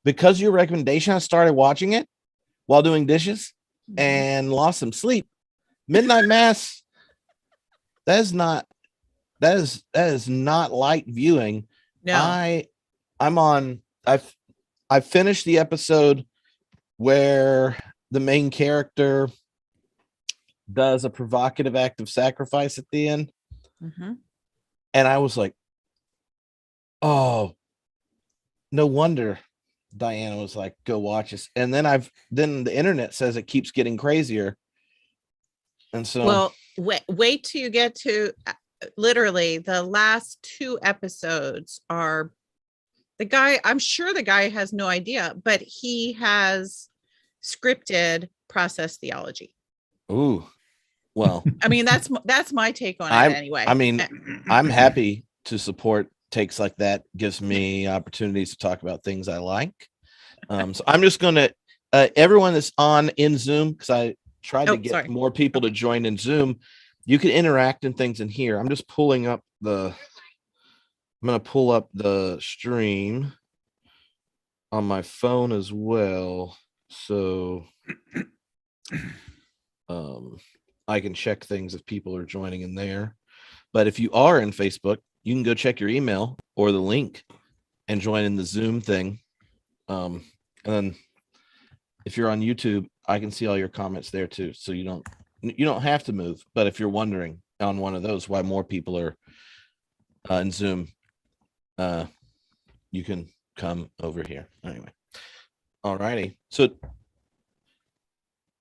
because of your recommendation, I started watching it while doing dishes and lost some sleep. Midnight Mass, that is not light viewing. No. I finished the episode where the main character does a provocative act of sacrifice at the end. And I was like, oh, no wonder Diana was like, go watch this. And then the internet says it keeps getting crazier. And so, well, wait till you get to literally the last 2 episodes are the guy. I'm sure the guy has no idea, but he has scripted process theology. Ooh, well, I mean, that's my take on it anyway. I mean, I'm happy to support takes like that. Gives me opportunities to talk about things I like. So I'm just going to, everyone that's on in Zoom, because I tried to get more people to join in Zoom. You can interact and things in here. I'm just pulling up I'm going to pull up the stream on my phone as well. So I can check things if people are joining in there. But if you are in Facebook, you can go check your email or the link and join in the Zoom thing. And then if you're on YouTube, I can see all your comments there too. So you don't have to move. But if you're wondering on one of those why more people are in Zoom, you can come over here. Anyway. All righty. So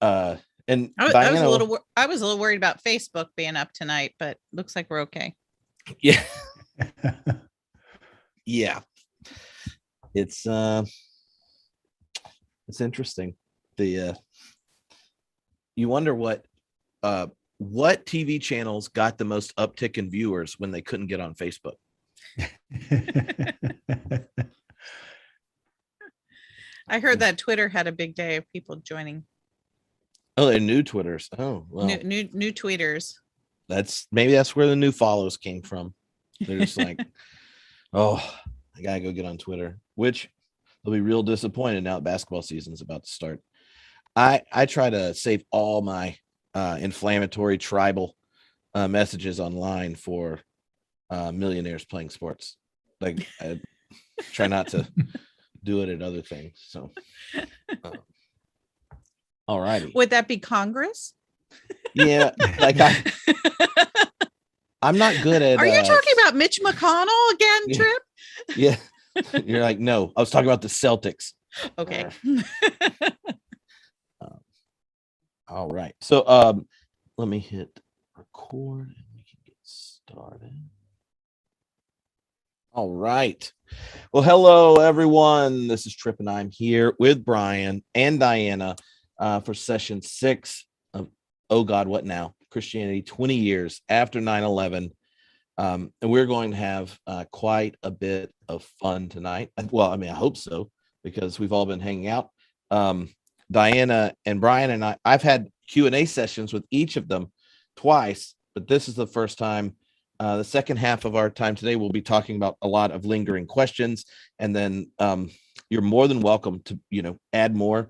and I was a little worried about Facebook being up tonight, but looks like we're okay. Yeah. Yeah. It's interesting. You wonder what TV channels got the most uptick in viewers when they couldn't get on Facebook. I heard that Twitter had a big day of people joining. Oh, they're new Twitters. Oh, well, new tweeters. Maybe that's where the new follows came from. They're just like, oh, I gotta go get on Twitter, which they'll be real disappointed now that basketball season is about to start. I try to save all my inflammatory tribal messages online for millionaires playing sports. Like I try not to do it at other things. So, all righty. Would that be Congress? Yeah, like I'm not good at. Are you talking about Mitch McConnell again, Tripp? Yeah, you're like, no, I was talking about the Celtics. Okay. All right. So let me hit record and we can get started. All right. Well, hello everyone. This is Tripp and I'm here with Brian and Diana for session 6 of Oh God, What Now? Christianity 20 years after 9/11. And we're going to have quite a bit of fun tonight. Well, I mean, I hope so, because we've all been hanging out. Diana and Brian and I've had Q&A sessions with each of them twice, but this is the first time. The second half of our time today, we'll be talking about a lot of lingering questions, and then you're more than welcome to, add more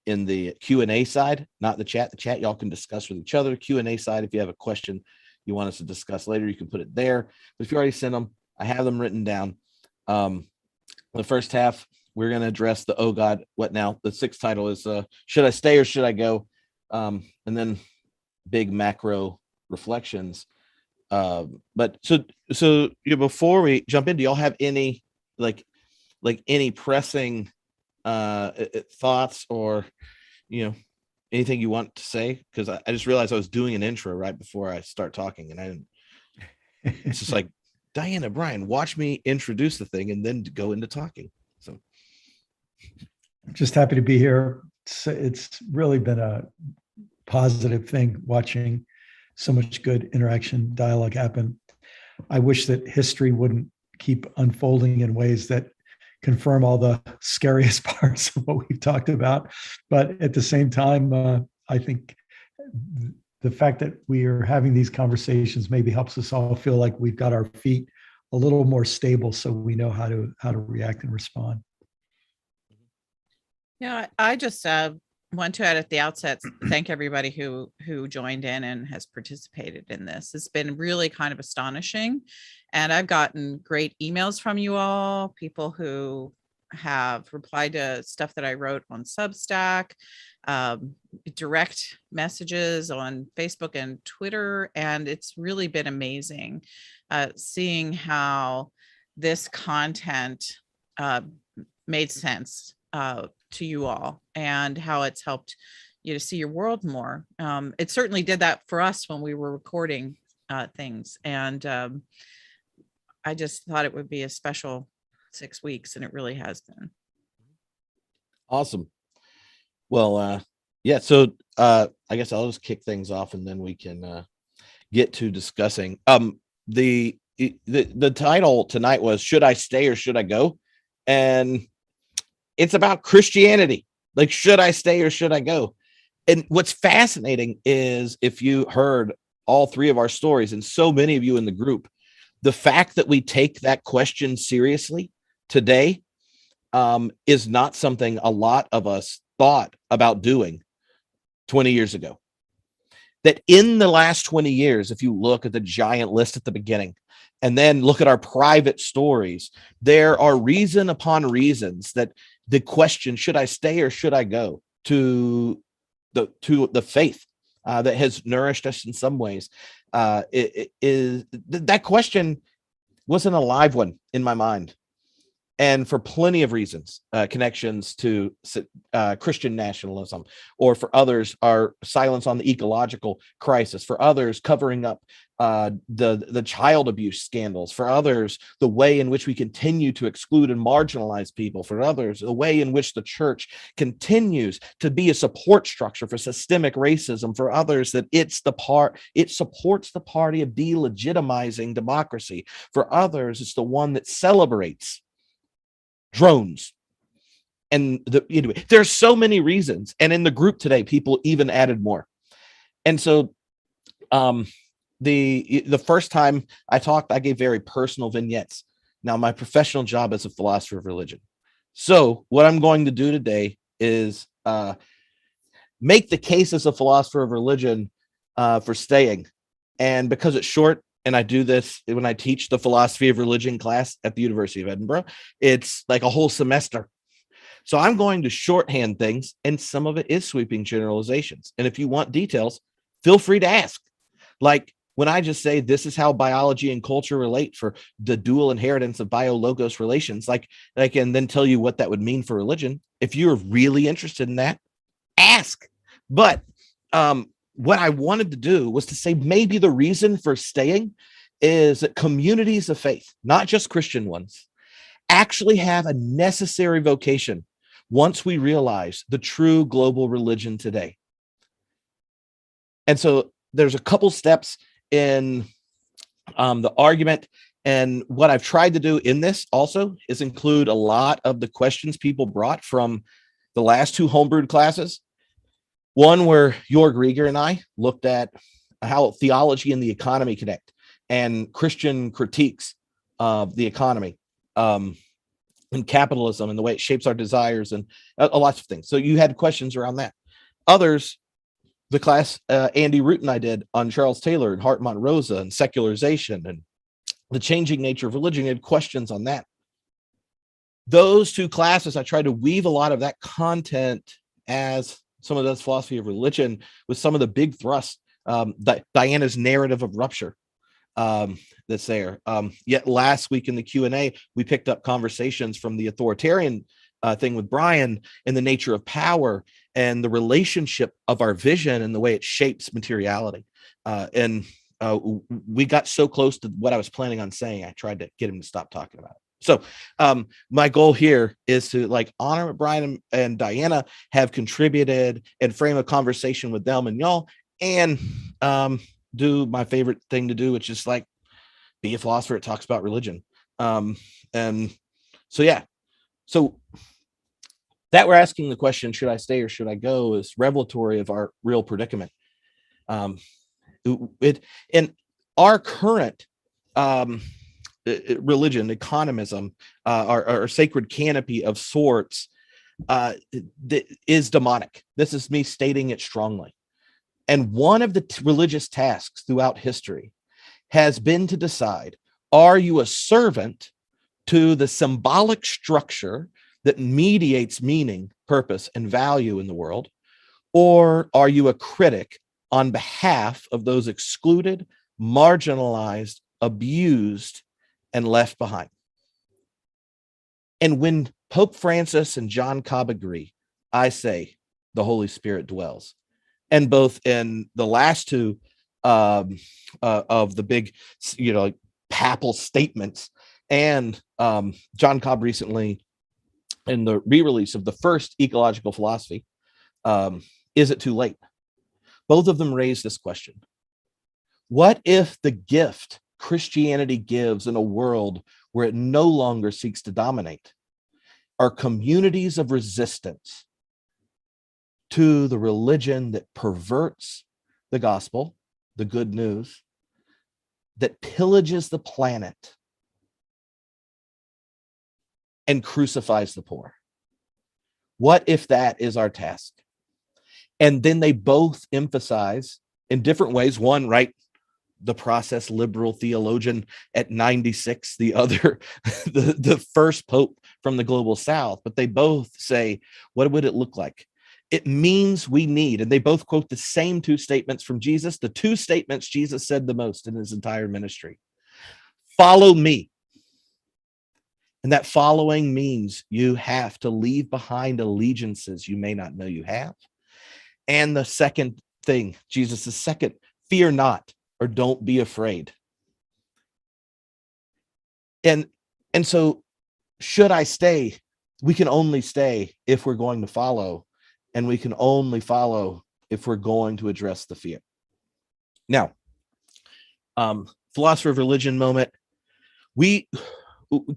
in the Q&A side, not the chat. The chat y'all can discuss with each other. Q&A side, if you have a question you want us to discuss later, you can put it there. But if you already sent them, I have them written down. The first half, we're going to address the Oh God, What Now? The 6th title is Should I Stay or Should I Go? And then big macro reflections. But so before we jump in, do y'all have any like any pressing thoughts or anything you want to say? Because I just realized I was doing an intro right before I start talking, and I didn't. It's just like, Diana, Brian, watch me introduce the thing and then go into talking. So I'm just happy to be here. It's really been a positive thing watching so much good interaction, dialogue happen. I wish that history wouldn't keep unfolding in ways that confirm all the scariest parts of what we've talked about. But at the same time, I think the fact that we are having these conversations maybe helps us all feel like we've got our feet a little more stable, so we know how to react and respond. Yeah, I just want to at the outset thank everybody who joined in and has participated in this. It's been really kind of astonishing, and I've gotten great emails from you all, people who have replied to stuff that I wrote on Substack, um, direct messages on Facebook and Twitter, and it's really been amazing seeing how this content uh, made sense to you all and how it's helped you to see your world more. It certainly did that for us when we were recording things. And I just thought it would be a special 6 weeks, and it really has been. Awesome. Well, yeah. So I guess I'll just kick things off, and then we can get to discussing. The title tonight was "Should I Stay or Should I Go?" And it's about Christianity. Like, should I stay or should I go? And what's fascinating is, if you heard all three of our stories, and so many of you in the group, the fact that we take that question seriously today is not something a lot of us thought about doing 20 years ago. That in the last 20 years, if you look at the giant list at the beginning, and then look at our private stories, there are reason upon reasons that the question, should I stay or should I go, to the faith that has nourished us in some ways. That question was an alive one in my mind. And for plenty of reasons, connections to Christian nationalism, or for others, our silence on the ecological crisis, for others, covering up the child abuse scandals, for others, the way in which we continue to exclude and marginalize people, for others, the way in which the church continues to be a support structure for systemic racism, for others, that it supports the party of delegitimizing democracy, for others, it's the one that celebrates drones. And there's so many reasons, and in the group today people even added more. And so the first time I talked, I gave very personal vignettes. Now, my professional job is a philosopher of religion, so what I'm going to do today is make the case as a philosopher of religion for staying. And because it's short, and I do this when I teach the philosophy of religion class at the University of Edinburgh, it's like a whole semester. So I'm going to shorthand things, and some of it is sweeping generalizations. And if you want details, feel free to ask. Like when I just say this is how biology and culture relate for the dual inheritance of biologos relations, like I can then tell you what that would mean for religion. If you're really interested in that, ask. But what I wanted to do was to say maybe the reason for staying is that communities of faith, not just Christian ones, actually have a necessary vocation once we realize the true global religion today. And so there's a couple steps in the argument. And what I've tried to do in this also is include a lot of the questions people brought from the last two homebrewed classes. One where Jorg Rieger and I looked at how theology and the economy connect, and Christian critiques of the economy and capitalism and the way it shapes our desires, and a lot of things. So you had questions around that. Others, the class Andy Root and I did on Charles Taylor and Hartmut Rosa and secularization and the changing nature of religion, had questions on that. Those two classes, I tried to weave a lot of that content as some of that's philosophy of religion with some of the big thrusts. Diana's narrative of rupture that's there. Yet last week in the Q&A, we picked up conversations from the authoritarian thing with Brian, and the nature of power and the relationship of our vision and the way it shapes materiality. We got so close to what I was planning on saying, I tried to get him to stop talking about it. So my goal here is to honor what Brian and Diana have contributed and frame a conversation with them and y'all, and do my favorite thing to do, which is be a philosopher that talks about religion. And so, yeah. So that we're asking the question, should I stay or should I go, is revelatory of our real predicament. In our current religion, economism, our sacred canopy of sorts, is demonic. This is me stating it strongly. And one of the religious tasks throughout history has been to decide, are you a servant to the symbolic structure that mediates meaning, purpose, and value in the world? Or are you a critic on behalf of those excluded, marginalized, abused, and left behind? And when Pope Francis and John Cobb agree, I say the Holy Spirit dwells. And both in the last two of the big, papal statements, and John Cobb recently in the re-release of the first ecological philosophy, is it too late? Both of them raise this question. What if the gift Christianity gives in a world where it no longer seeks to dominate are communities of resistance to the religion that perverts the gospel, the good news, that pillages the planet and crucifies the poor? What if that is our task? And then they both emphasize in different ways. One, right, the process liberal theologian at 96, the other, the first pope from the global south. But they both say, what would it look like? It means we need, and they both quote the same two statements from Jesus, the two statements Jesus said the most in his entire ministry. Follow me. And that following means you have to leave behind allegiances you may not know you have. And the second thing, Jesus' second, fear not, or don't be afraid. And so should I stay? We can only stay if we're going to follow, and we can only follow if we're going to address the fear. Now, philosopher of religion moment.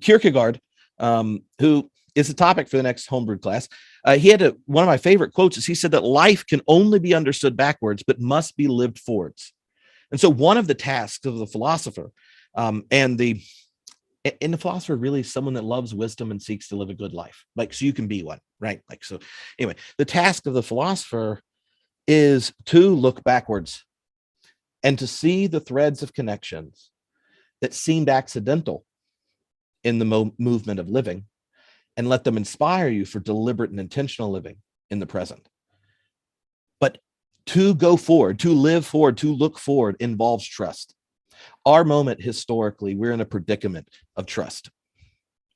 Kierkegaard, who is the topic for the next homebrew class, he had one of my favorite quotes is he said that life can only be understood backwards, but must be lived forwards. And so one of the tasks of the philosopher, and the philosopher really is someone that loves wisdom and seeks to live a good life. Like, so you can be one, right? Like, so anyway, the task of the philosopher is to look backwards and to see the threads of connections that seemed accidental in the movement of living, and let them inspire you for deliberate and intentional living in the present. But to go forward, to live forward, to look forward involves trust. Our moment historically, we're in a predicament of trust.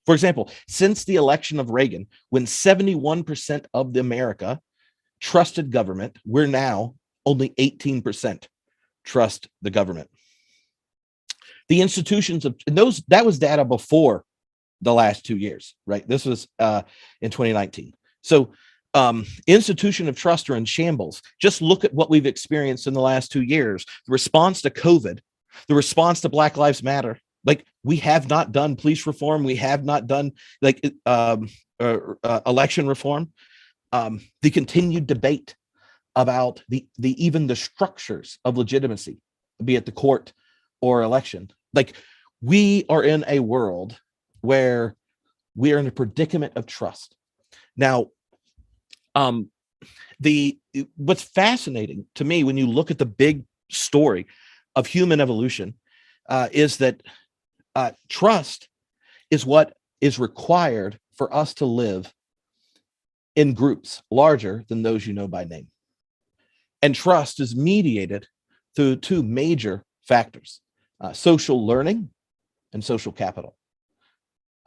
For example, since the election of Reagan, when 71% of the America trusted government, we're now only 18% trust the government. The institutions of that was data before the last 2 years, right? This was in 2019. So institution of trust are in shambles. Just look at what we've experienced in the last 2 years. The response to COVID, the response to Black Lives Matter. Like, we have not done police reform. We have not done election reform. The continued debate about even the structures of legitimacy, be it the court or election. Like, we are in a world where we are in a predicament of trust. Now, what's fascinating to me when you look at the big story of human evolution is that trust is what is required for us to live in groups larger than those you know by name. And trust is mediated through two major factors, social learning and social capital.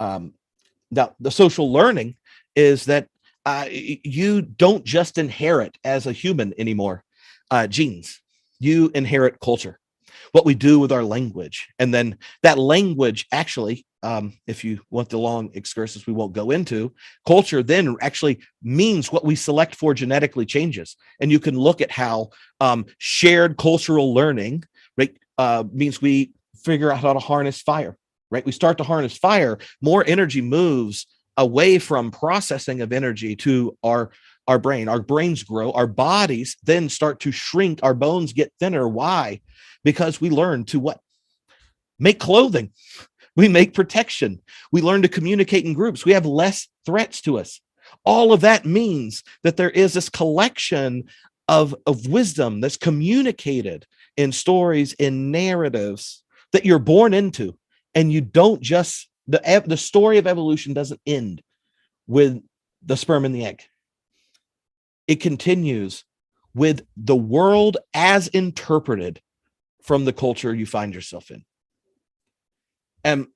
Now, the social learning is that you don't just inherit as a human anymore genes. You inherit culture, what we do with our language. And then that language actually, if you want the long excursus we won't go into, culture then actually means what we select for genetically changes. And you can look at how shared cultural learning, right, means we figure out how to harness fire, right? We start to harness fire, more energy moves away from processing of energy to our brain. Our brains grow, our bodies then start to shrink, our bones get thinner. Why? Because we learn to what? Make clothing. We make protection. We learn to communicate in groups. We have less threats to us. All of that means that there is this collection of wisdom that's communicated in stories, in narratives that you're born into. And you don't just, the story of evolution doesn't end with the sperm and the egg. It continues with the world as interpreted from the culture you find yourself in. And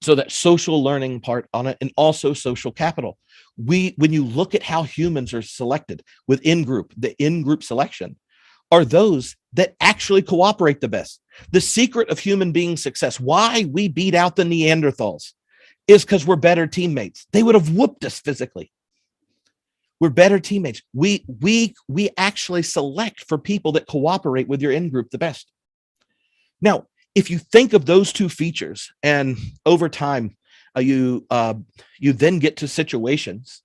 so that social learning part on it, and also social capital. When you look at how humans are selected within group, the in-group selection are those that actually cooperate the best. The secret of human being success, why we beat out the Neanderthals, is because we're better teammates. They would have whooped us physically. We're better teammates. We actually select for people that cooperate with your in-group the best. Now, if you think of those two features, and over time, you then get to situations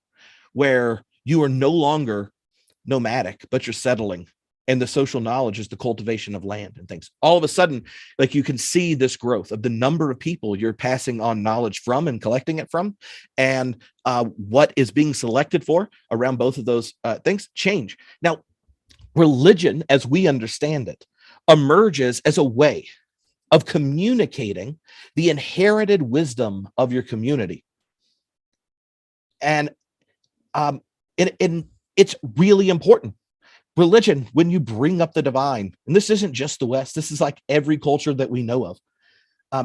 where you are no longer nomadic, but you're settling, and the social knowledge is the cultivation of land and things. All of a sudden, like, you can see this growth of the number of people you're passing on knowledge from and collecting it from, and what is being selected for around both of those things change. Now, religion, as we understand it, emerges as a way of communicating the inherited wisdom of your community. And it's really important. Religion, when you bring up the divine, and this isn't just the West, this is like every culture that we know of.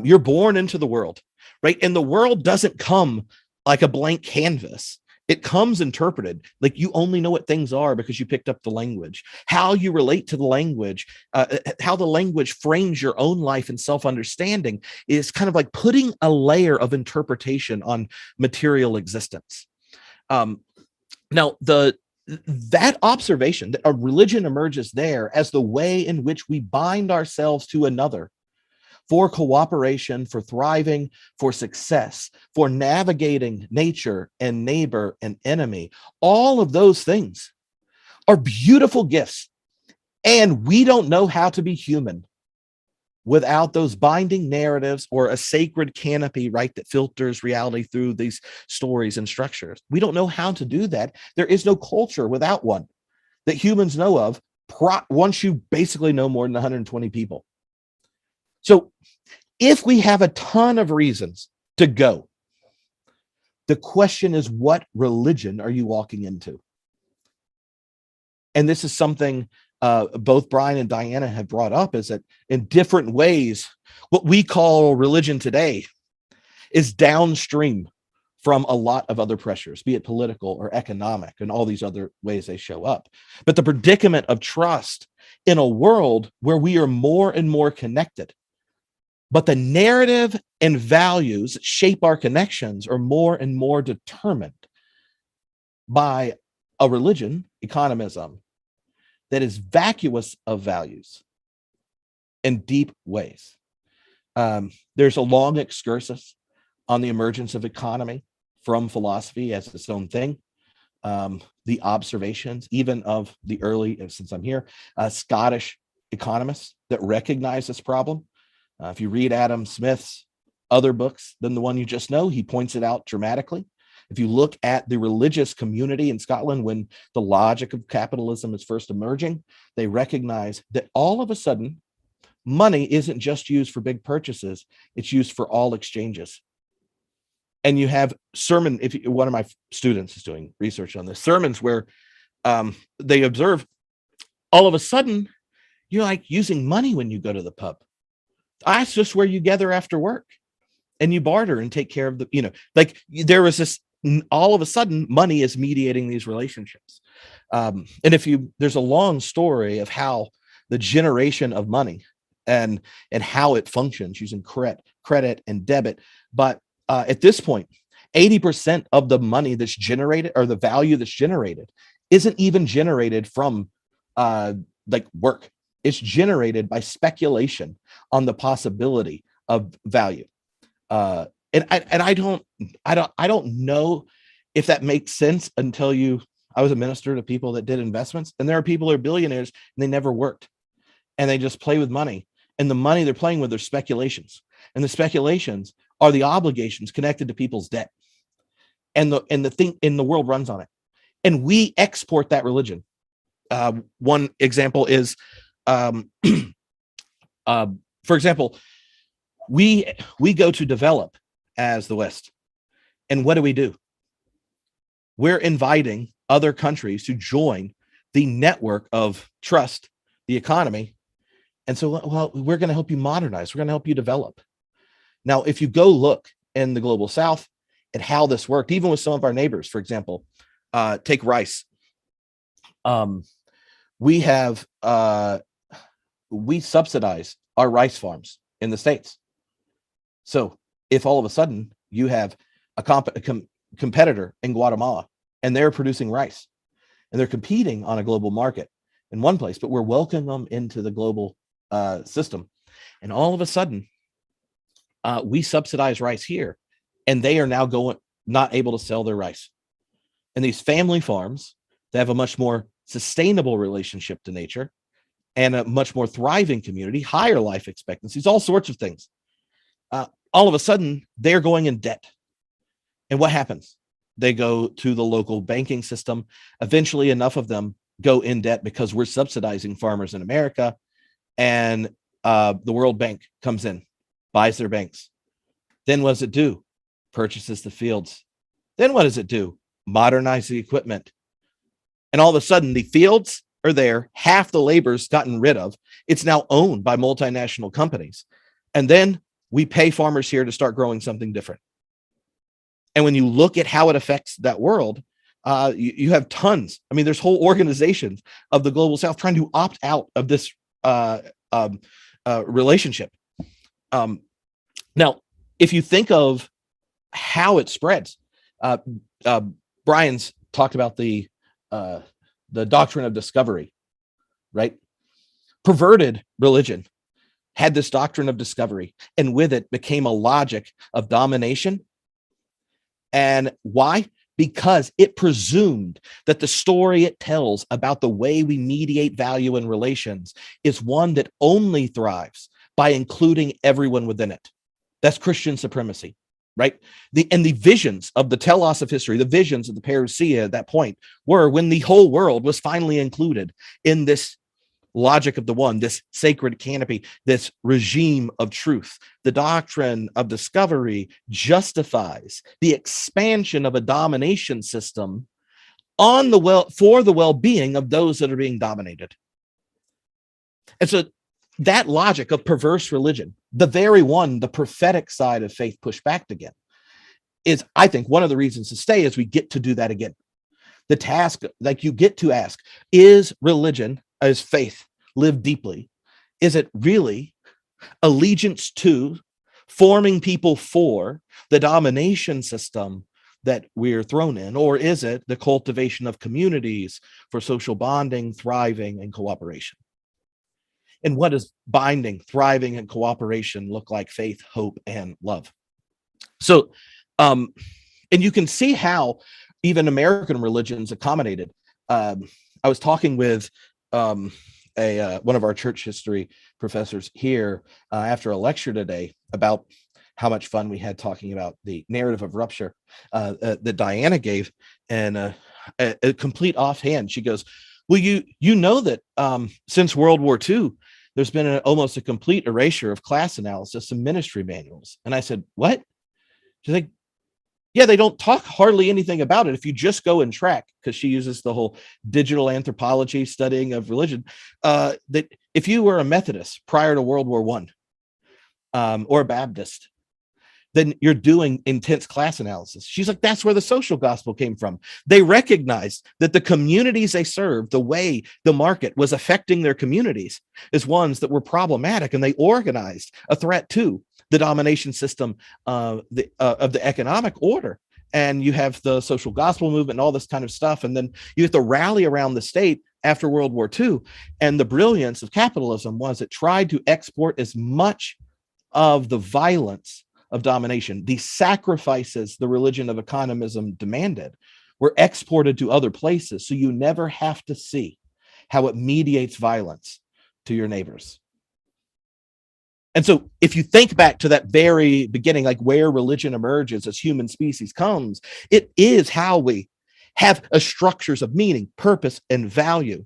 You're born into the world, right? And the world doesn't come like a blank canvas. It comes interpreted. Like, you only know what things are because you picked up the language. How you relate to the language, how the language frames your own life and self-understanding is kind of like putting a layer of interpretation on material existence. Now, that observation that a religion emerges there as the way in which we bind ourselves to another for cooperation, for thriving, for success, for navigating nature and neighbor and enemy. All of those things are beautiful gifts. And we don't know how to be human without those binding narratives or a sacred canopy, right, that filters reality through these stories and structures. We don't know how to do that. There is no culture without one that humans know of once you basically know more than 120 people. So if we have a ton of reasons to go, the question is, what religion are you walking into? And this is something both Brian and Diana have brought up, is that in different ways, what we call religion today is downstream from a lot of other pressures, be it political or economic and all these other ways they show up. But the predicament of trust in a world where we are more and more connected, but the narrative and values that shape our connections are more and more determined by a religion, economism, that is vacuous of values in deep ways. There's a long excursus on the emergence of economy from philosophy as its own thing. The observations, even of the early, since I'm here, Scottish economists that recognize this problem. If you read Adam Smith's other books than the one you just know, he points it out dramatically. If you look at the religious community in Scotland, when the logic of capitalism is first emerging, they recognize that all of a sudden, money isn't just used for big purchases, it's used for all exchanges. And you have one of my students is doing research on this, sermons where they observe all of a sudden, you're like using money when you go to the pub. That's just where you gather after work and you barter and take care of the, like there was this, all of a sudden money is mediating these relationships. And there's a long story of how the generation of money and how it functions using credit and debit. But at this point, 80% of the money that's generated, or the value that's generated, isn't even generated from like work. It's generated by speculation on the possibility of value. And I don't know if that makes sense until I was a minister to people that did investments, and there are people who are billionaires and they never worked and they just play with money, and the money they're playing with are speculations, and the speculations are the obligations connected to people's debt. and the thing in the world runs on it, and we export that religion. One example is, for example, we go to develop as the West, and what do? We're inviting other countries to join the network of trust, the economy, and so, well, we're going to help you modernize. We're going to help you develop. Now, if you go look in the global South at how this worked, even with some of our neighbors, for example, take rice. We subsidize our rice farms in the States. So if all of a sudden you have a competitor in Guatemala and they're producing rice and they're competing on a global market in one place, but we're welcoming them into the global system, and all of a sudden we subsidize rice here, and they are now not able to sell their rice. And these family farms, they have a much more sustainable relationship to nature and a much more thriving community, higher life expectancies, all sorts of things. All of a sudden, they're going in debt. And what happens? They go to the local banking system. Eventually, enough of them go in debt because we're subsidizing farmers in America. And the World Bank comes in, buys their banks. Then what does it do? Purchases the fields. Then what does it do? Modernize the equipment. And all of a sudden, the fields are there. Half the labor's gotten rid of. It's now owned by multinational companies. And then we pay farmers here to start growing something different. And when you look at how it affects that world, you have tons. I mean, there's whole organizations of the global South trying to opt out of this relationship. Now, if you think of how it spreads, Brian's talked about the doctrine of discovery, right? Perverted religion had this doctrine of discovery, and with it became a logic of domination. And why? Because it presumed that the story it tells about the way we mediate value in relations is one that only thrives by including everyone within it. That's Christian supremacy, right? The visions of the telos of history, the visions of the parousia at that point were when the whole world was finally included in this logic of the one, this sacred canopy, this regime of truth. The doctrine of discovery justifies the expansion of a domination system on for the well-being of those that are being dominated. And so that logic of perverse religion, the very one the prophetic side of faith pushed back again, is, I think, one of the reasons to stay is we get to do that again. The task, like, you get to ask, is religion, as faith lived deeply, is it really allegiance to, forming people for the domination system that we're thrown in, or is it the cultivation of communities for social bonding, thriving, and cooperation? And what does binding, thriving, and cooperation look like? Faith, hope, and love. So, and you can see how even American religions accommodated. I was talking with one of our church history professors here after a lecture today about how much fun we had talking about the narrative of rupture that Diana gave, and a complete offhand, she goes, well, you know that since World War II, there's been almost a complete erasure of class analysis and ministry manuals. And I said, what? She's like, yeah, they don't talk hardly anything about it. If you just go and track, because she uses the whole digital anthropology studying of religion, that if you were a Methodist prior to World War I, or a Baptist, then you're doing intense class analysis. She's like, that's where the social gospel came from. They recognized that the communities they served, the way the market was affecting their communities, is ones that were problematic, and they organized a threat to the domination system of the economic order. And you have the social gospel movement and all this kind of stuff. And then you have to rally around the state after World War II. And the brilliance of capitalism was it tried to export as much of the violence of domination, the sacrifices the religion of economism demanded, were exported to other places. So you never have to see how it mediates violence to your neighbors. And so if you think back to that very beginning, like where religion emerges as human species comes, it is how we have a structures of meaning, purpose, and value,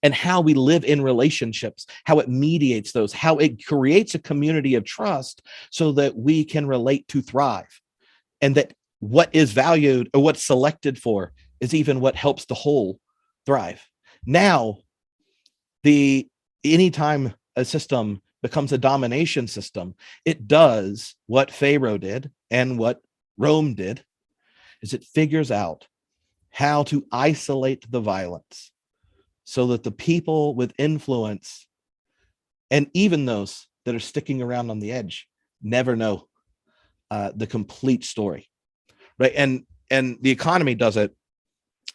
and how we live in relationships, how it mediates those, how it creates a community of trust so that we can relate to thrive. And that what is valued or what's selected for is even what helps the whole thrive. Now, anytime a system becomes a domination system, it does what Pharaoh did and what Rome did, is it figures out how to isolate the violence so that the people with influence and even those that are sticking around on the edge never know the complete story, right? And the economy does it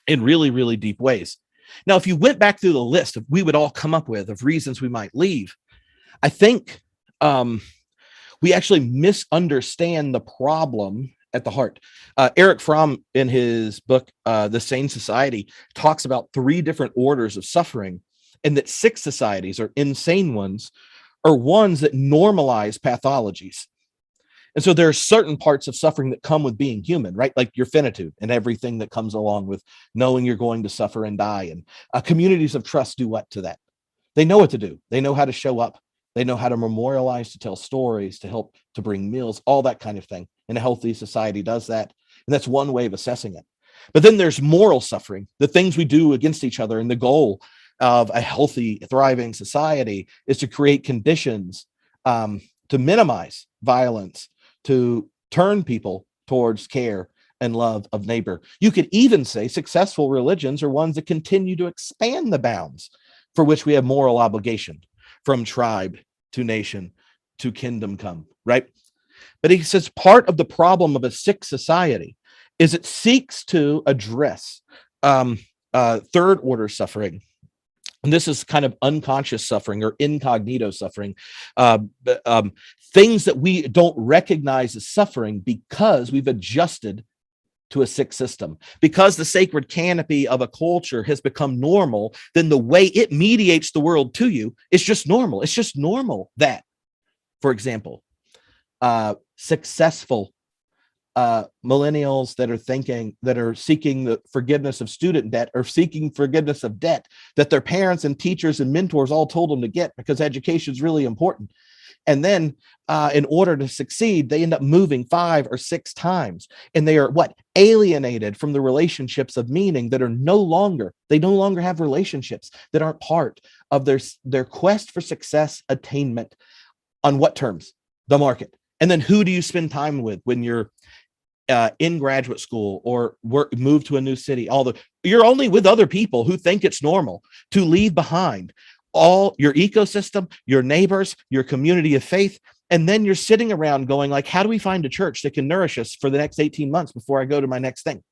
in really, really deep ways. Now, if you went back through the list of we would all come up with of reasons we might leave, I think we actually misunderstand the problem at the heart. Eric Fromm, in his book, The Sane Society, talks about 3 different orders of suffering, and that 6 societies, or insane ones, are ones that normalize pathologies. And so there are certain parts of suffering that come with being human, right? Like your finitude and everything that comes along with knowing you're going to suffer and die. And communities of trust do what to that? They know what to do. They know how to show up. They know how to memorialize, to tell stories, to help, to bring meals, all that kind of thing. And a healthy society does that. And that's one way of assessing it. But then there's moral suffering, the things we do against each other. And the goal of a healthy, thriving society is to create conditions to minimize violence, to turn people towards care and love of neighbor. You could even say successful religions are ones that continue to expand the bounds for which we have moral obligation, from tribe to nation to kingdom come, right? But he says part of the problem of a sick society is it seeks to address third order suffering. And this is kind of unconscious suffering or incognito suffering, things that we don't recognize as suffering because we've adjusted to a sick system. Because the sacred canopy of a culture has become normal, then the way it mediates the world to you is just normal. It's just normal that, for example, successful millennials that are seeking the forgiveness of student debt or seeking forgiveness of debt that their parents and teachers and mentors all told them to get because education is really important. And then in order to succeed, they end up moving 5 or 6 times. And they are alienated from the relationships of meaning that are no longer have relationships that aren't part of their quest for success attainment. On what terms? The market. And then who do you spend time with when you're in graduate school or move to a new city? You're only with other people who think it's normal to leave behind all your ecosystem, your neighbors, your community of faith. And then you're sitting around going like, how do we find a church that can nourish us for the next 18 months before I go to my next thing?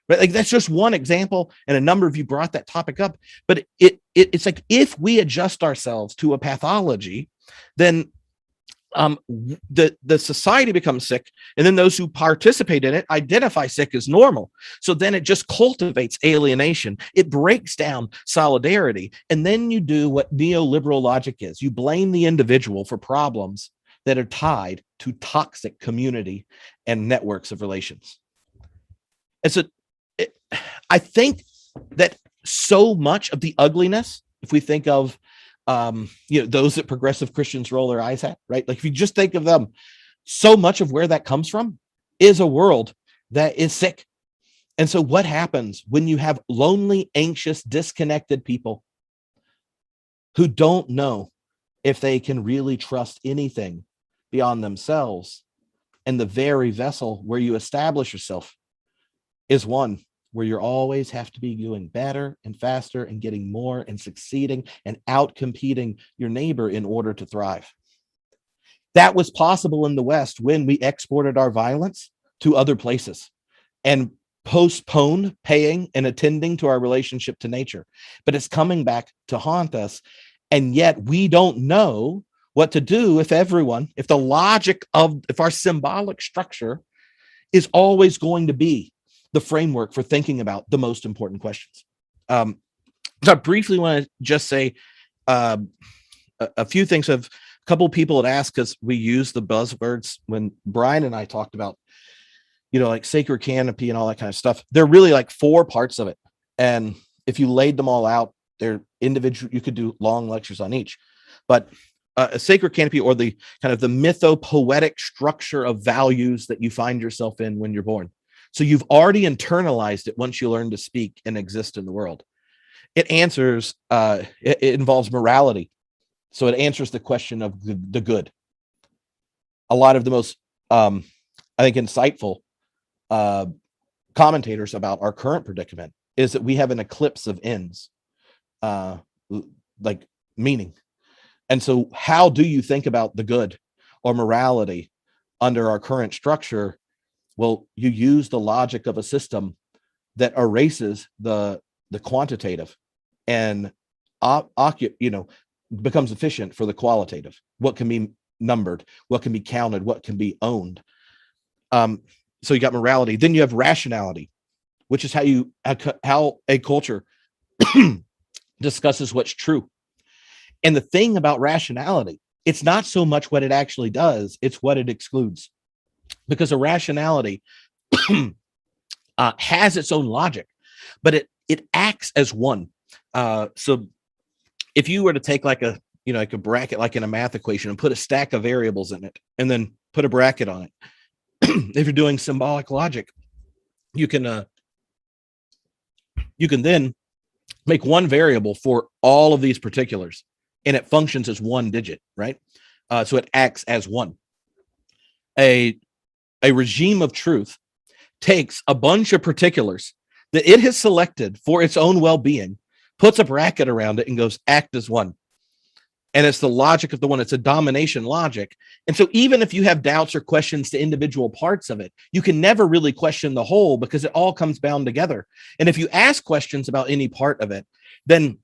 Right? Like that's just one example. And a number of you brought that topic up, but it's like, if we adjust ourselves to a pathology, then the society becomes sick, and then those who participate in it identify sick as normal. So then it just cultivates alienation. It breaks down solidarity. And then you do what neoliberal logic is. You blame the individual for problems that are tied to toxic community and networks of relations. And so I think that so much of the ugliness, if we think of those that progressive Christians roll their eyes at, right? Like if you just think of them, so much of where that comes from is a world that is sick. And so what happens when you have lonely, anxious, disconnected people who don't know if they can really trust anything beyond themselves? And the very vessel where you establish yourself is one where you always have to be doing better and faster and getting more and succeeding and out-competing your neighbor in order to thrive. That was possible in the West when we exported our violence to other places and postponed paying and attending to our relationship to nature. But it's coming back to haunt us. And yet we don't know what to do if the logic of, if our symbolic structure is always going to be the framework for thinking about the most important questions. So I briefly want to just say a few things have couple people had asked, because we use the buzzwords when Brian and I talked about, like sacred canopy and all that kind of stuff. They're really like 4 parts of it. And if you laid them all out, they're individual. You could do long lectures on each, but a sacred canopy, or the kind of the mythopoetic structure of values that you find yourself in when you're born. So you've already internalized it once you learn to speak and exist in the world. It answers, it involves morality. So it answers the question of the good. A lot of the most, I think, insightful commentators about our current predicament is that we have an eclipse of ends, like meaning. And so how do you think about the good or morality under our current structure? Well, you use the logic of a system that erases the quantitative and becomes efficient for the qualitative. What can be numbered, what can be counted, what can be owned. So you got morality. Then you have rationality, which is how a culture discusses what's true. And the thing about rationality, it's not so much what it actually does, it's what it excludes. Because a rationality has its own logic, but it acts as one. So if you were to take like a bracket, like in a math equation, and put a stack of variables in it, and then put a bracket on it, if you're doing symbolic logic, you can then make one variable for all of these particulars, and it functions as one digit, right? So it acts as one. A regime of truth takes a bunch of particulars that it has selected for its own well-being, puts a bracket around it, and goes, act as one. And it's the logic of the one. It's a domination logic. And so even if you have doubts or questions to individual parts of it, you can never really question the whole, because it all comes bound together. And if you ask questions about any part of it, then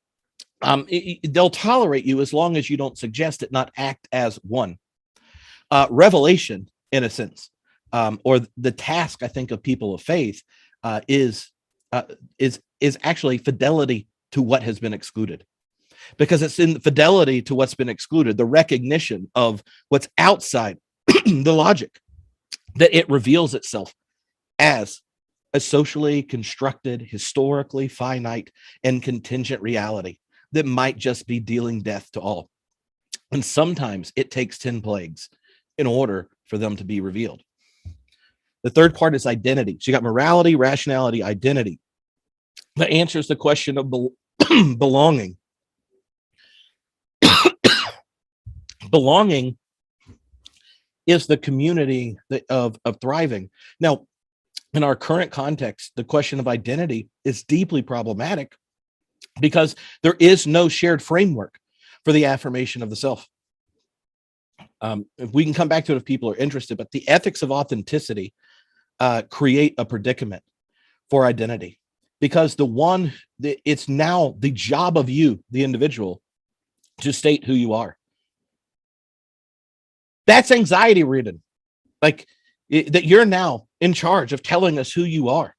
they'll tolerate you as long as you don't suggest it not act as one. Revelation, in a sense, or the task, I think, of people of faith is actually fidelity to what has been excluded. Because it's in fidelity to what's been excluded, the recognition of what's outside the logic, that it reveals itself as a socially constructed, historically finite, and contingent reality that might just be dealing death to all. And sometimes it takes 10 plagues in order for them to be revealed. The third part is identity. So you got morality, rationality, identity. That answers the question of belonging. Belonging is the community of thriving. Now, in our current context, the question of identity is deeply problematic because there is no shared framework for the affirmation of the self. If we can come back to it if people are interested, but the ethics of authenticity create a predicament for identity, because it's now the job of you, the individual, to state who you are. That's anxiety ridden, like that you're now in charge of telling us who you are.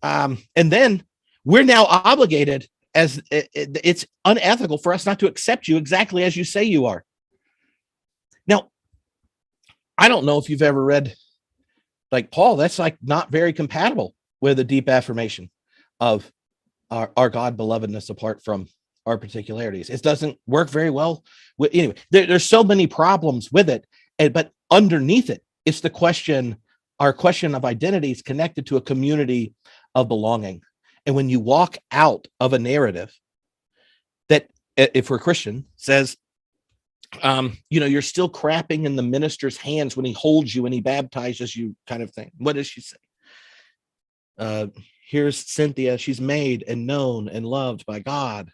And then we're now obligated, as it's unethical for us not to accept you exactly as you say you are. Now, I don't know if you've ever read like Paul, that's like not very compatible with a deep affirmation of our God belovedness apart from our particularities. It doesn't work very well. Anyway, there's so many problems with it. But underneath it, it's the question, our question of identity is connected to a community of belonging. And when you walk out of a narrative that, if we're Christian, says, you're still crapping in the minister's hands when he holds you and he baptizes you, kind of thing. What does she say? Here's Cynthia. She's made and known and loved by God,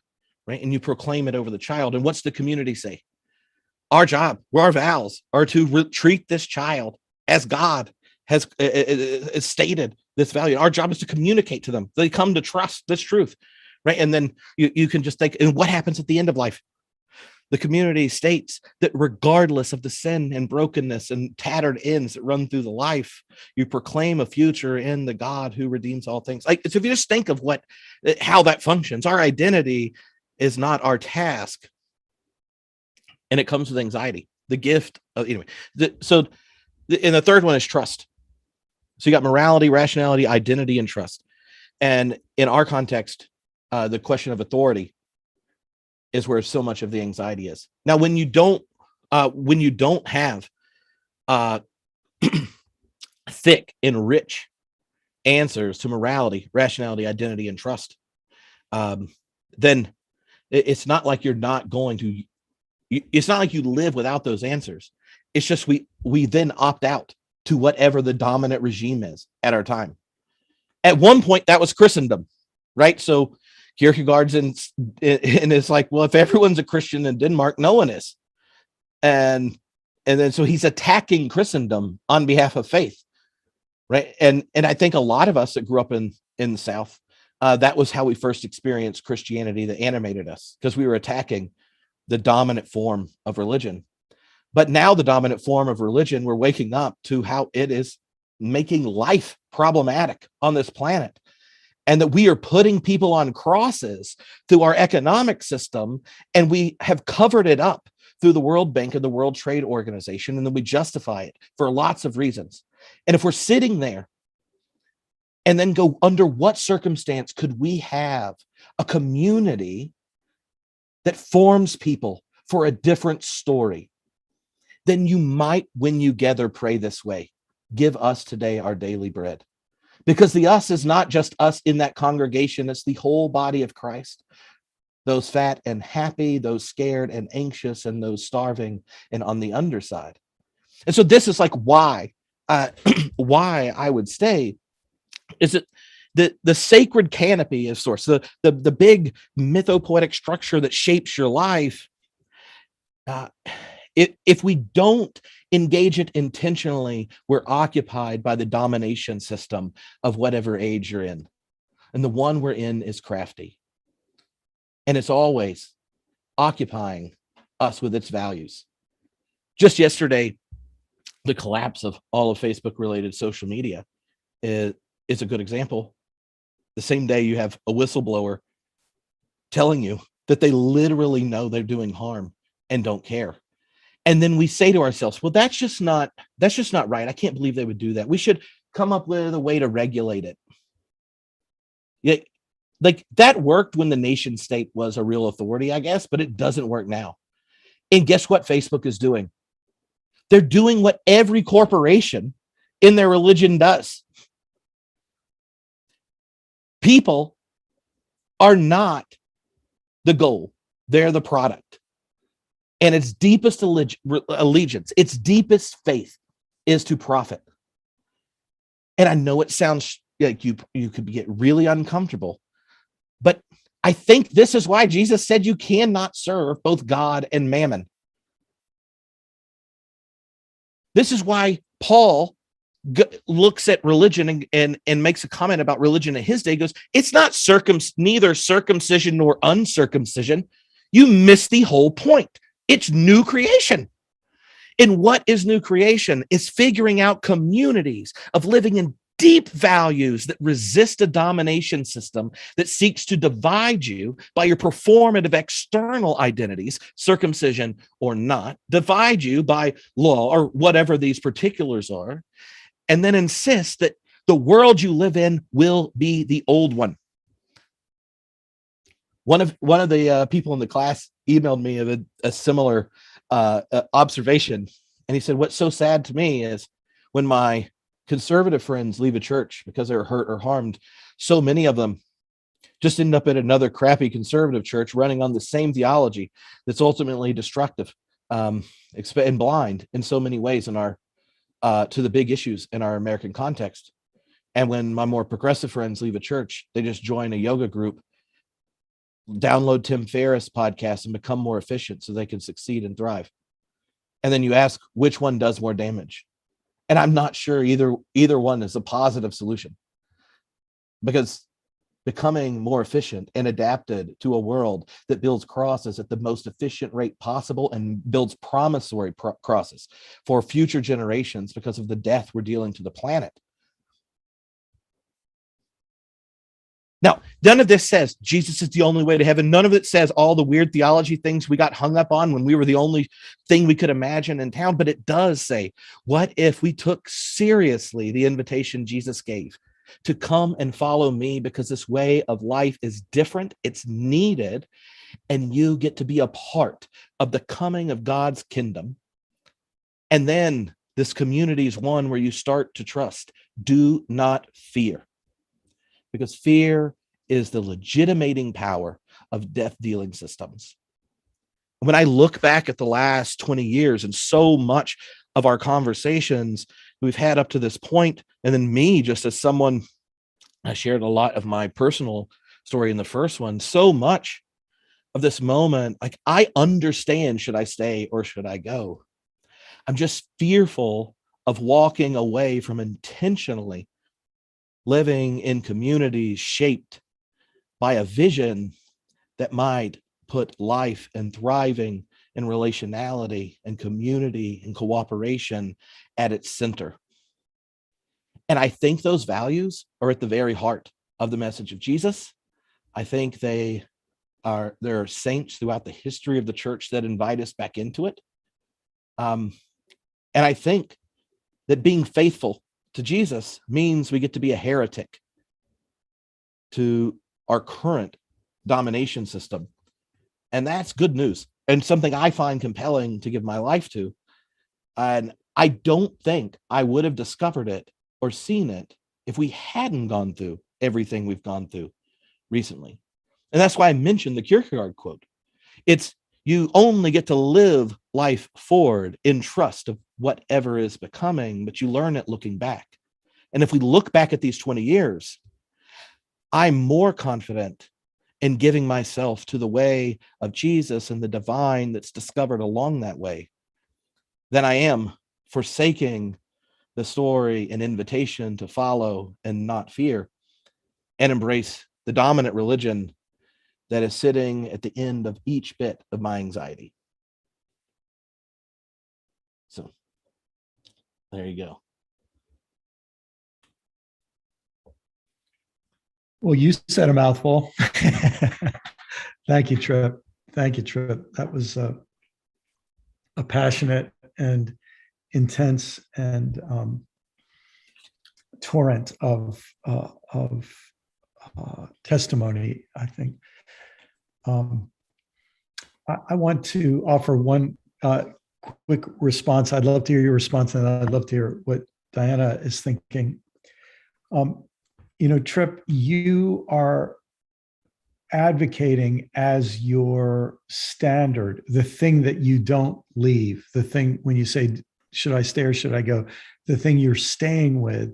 right? And you proclaim it over the child. And what's the community say? Our job, our vows are to treat this child as God has stated this value. Our job is to communicate to them. They come to trust this truth, right? And then you can just think, and what happens at the end of life? The community states that regardless of the sin and brokenness and tattered ends that run through the life, you proclaim a future in the God who redeems all things. Like, so if you just think of how that functions, our identity is not our task. And it comes with anxiety. the gift of, anyway. And the third one is trust. So you got morality, rationality, identity, and trust. And in our context, the question of authority is where so much of the anxiety is. Now, when you don't have thick and rich answers to morality, rationality, identity, and trust, then it's not like you're not going to. It's not like you live without those answers. It's just we then opt out to whatever the dominant regime is at our time. At one point, that was Christendom, right? So Kierkegaard's and it's like, well, if everyone's a Christian in Denmark, no one is, and then so he's attacking Christendom on behalf of faith, right? And I think a lot of us that grew up in the South, that was how we first experienced Christianity that animated us, because we were attacking the dominant form of religion. But now the dominant form of religion, we're waking up to how it is making life problematic on this planet, and that we are putting people on crosses through our economic system, and we have covered it up through the World Bank and the World Trade Organization, and then we justify it for lots of reasons. And if we're sitting there and then go, under what circumstance could we have a community that forms people for a different story, then you might, when you gather, pray this way: give us today our daily bread. Because the us is not just us in that congregation, it's the whole body of Christ. Those fat and happy, those scared and anxious, and those starving and on the underside. And so this is like why I would say is it the sacred canopy of source, the big mythopoetic structure that shapes your life. If we don't engage it intentionally, we're occupied by the domination system of whatever age you're in. And the one we're in is crafty. And it's always occupying us with its values. Just yesterday, the collapse of all of Facebook-related social media is a good example. The same day you have a whistleblower telling you that they literally know they're doing harm and don't care. And then we say to ourselves, well, that's just not right. I can't believe they would do that. We should come up with a way to regulate it. Yeah, like that worked when the nation state was a real authority, I guess, but it doesn't work now. And guess what Facebook is doing? They're doing what every corporation in their religion does. People are not the goal. They're the product. And its deepest allegiance, its deepest faith is to profit. And I know it sounds like you could get really uncomfortable, but I think this is why Jesus said you cannot serve both God and mammon. This is why Paul looks at religion and makes a comment about religion in his day. He goes, it's not neither circumcision nor uncircumcision. You miss the whole point. It's new creation. And what is new creation? It's figuring out communities of living in deep values that resist a domination system that seeks to divide you by your performative external identities, circumcision or not, divide you by law or whatever these particulars are, and then insist that the world you live in will be the old one. One of the people in the class emailed me of a similar observation, and he said, what's so sad to me is when my conservative friends leave a church because they're hurt or harmed, so many of them just end up at another crappy conservative church running on the same theology that's ultimately destructive and blind in so many ways in our to the big issues in our American context. And when my more progressive friends leave a church, they just join a yoga group, download Tim Ferriss podcast, and become more efficient so they can succeed and thrive. And then you ask which one does more damage. And I'm not sure either one is a positive solution, because becoming more efficient and adapted to a world that builds crosses at the most efficient rate possible and builds promissory crosses for future generations because of the death we're dealing to the planet. Now, none of this says Jesus is the only way to heaven. None of it says all the weird theology things we got hung up on when we were the only thing we could imagine in town. But it does say, what if we took seriously the invitation Jesus gave to come and follow me, because this way of life is different, it's needed, and you get to be a part of the coming of God's kingdom. And then this community is one where you start to trust. Do not fear. Because fear is the legitimating power of death-dealing systems. When I look back at the last 20 years and so much of our conversations we've had up to this point, and then me just as someone, I shared a lot of my personal story in the first one, so much of this moment, like I understand, should I stay or should I go? I'm just fearful of walking away from intentionally living in communities shaped by a vision that might put life and thriving and relationality and community and cooperation at its center. And I think those values are at the very heart of the message of Jesus. I think there are saints throughout the history of the church that invite us back into it. And I think that being faithful to Jesus means we get to be a heretic to our current domination system. And that's good news and something I find compelling to give my life to. And I don't think I would have discovered it or seen it if we hadn't gone through everything we've gone through recently. And that's why I mentioned the Kierkegaard quote. It's you only get to live life forward in trust of whatever is becoming, but you learn it looking back. And if we look back at these 20 years, I'm more confident in giving myself to the way of Jesus and the divine that's discovered along that way than I am forsaking the story and invitation to follow and not fear and embrace the dominant religion that is sitting at the end of each bit of my anxiety. So there you go. Well, you said a mouthful. Thank you, Tripp. Thank you, Tripp. That was a passionate and intense and torrent of testimony, I think. I want to offer one quick response. I'd love to hear your response, and I'd love to hear what Diana is thinking. Tripp, you are advocating as your standard, the thing that you don't leave, the thing when you say, should I stay or should I go? The thing you're staying with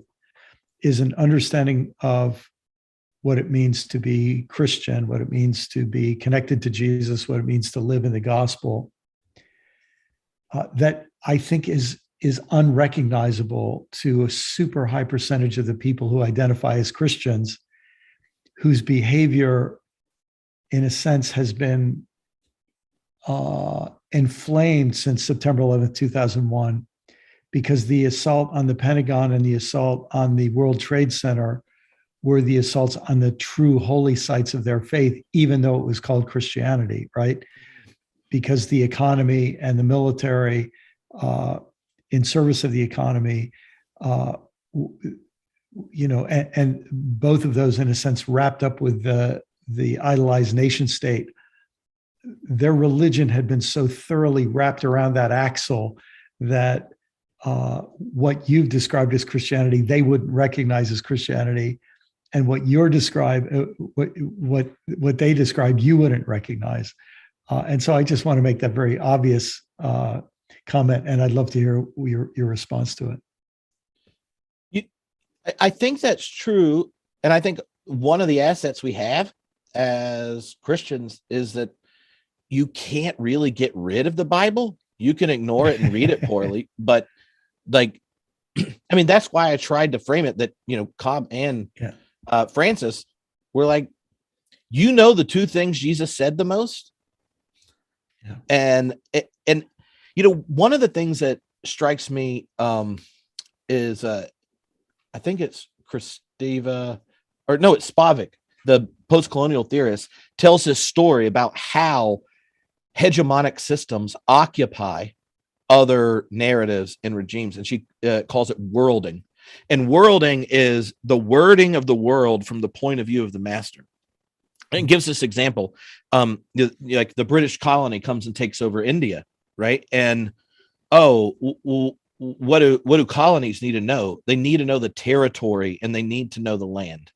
is an understanding of what it means to be Christian, what it means to be connected to Jesus, what it means to live in the gospel, that I think is unrecognizable to a super high percentage of the people who identify as Christians, whose behavior, in a sense, has been inflamed since September 11th, 2001, because the assault on the Pentagon and the assault on the World Trade Center were the assaults on the true holy sites of their faith, even though it was called Christianity, right? Because the economy and the military, in service of the economy, and both of those, in a sense, wrapped up with the idolized nation state, their religion had been so thoroughly wrapped around that axle that what you've described as Christianity, they wouldn't recognize as Christianity. And what you're what they describe, you wouldn't recognize. And so I just want to make that very obvious comment, and I'd love to hear your response to it. I think that's true. And I think one of the assets we have as Christians is that you can't really get rid of the Bible. You can ignore it and read it poorly, but that's why I tried to frame it that, Cobb and Francis were like, the two things Jesus said the most. Yeah. And one of the things that strikes me is I think it's Kristeva, or no, it's Spavak, the post-colonial theorist, tells this story about how hegemonic systems occupy other narratives and regimes, and she calls it worlding. And worlding is the wording of the world from the point of view of the master. And gives this example, like the British colony comes and takes over India, right? And what do colonies need to know? They need to know the territory, and they need to know the land.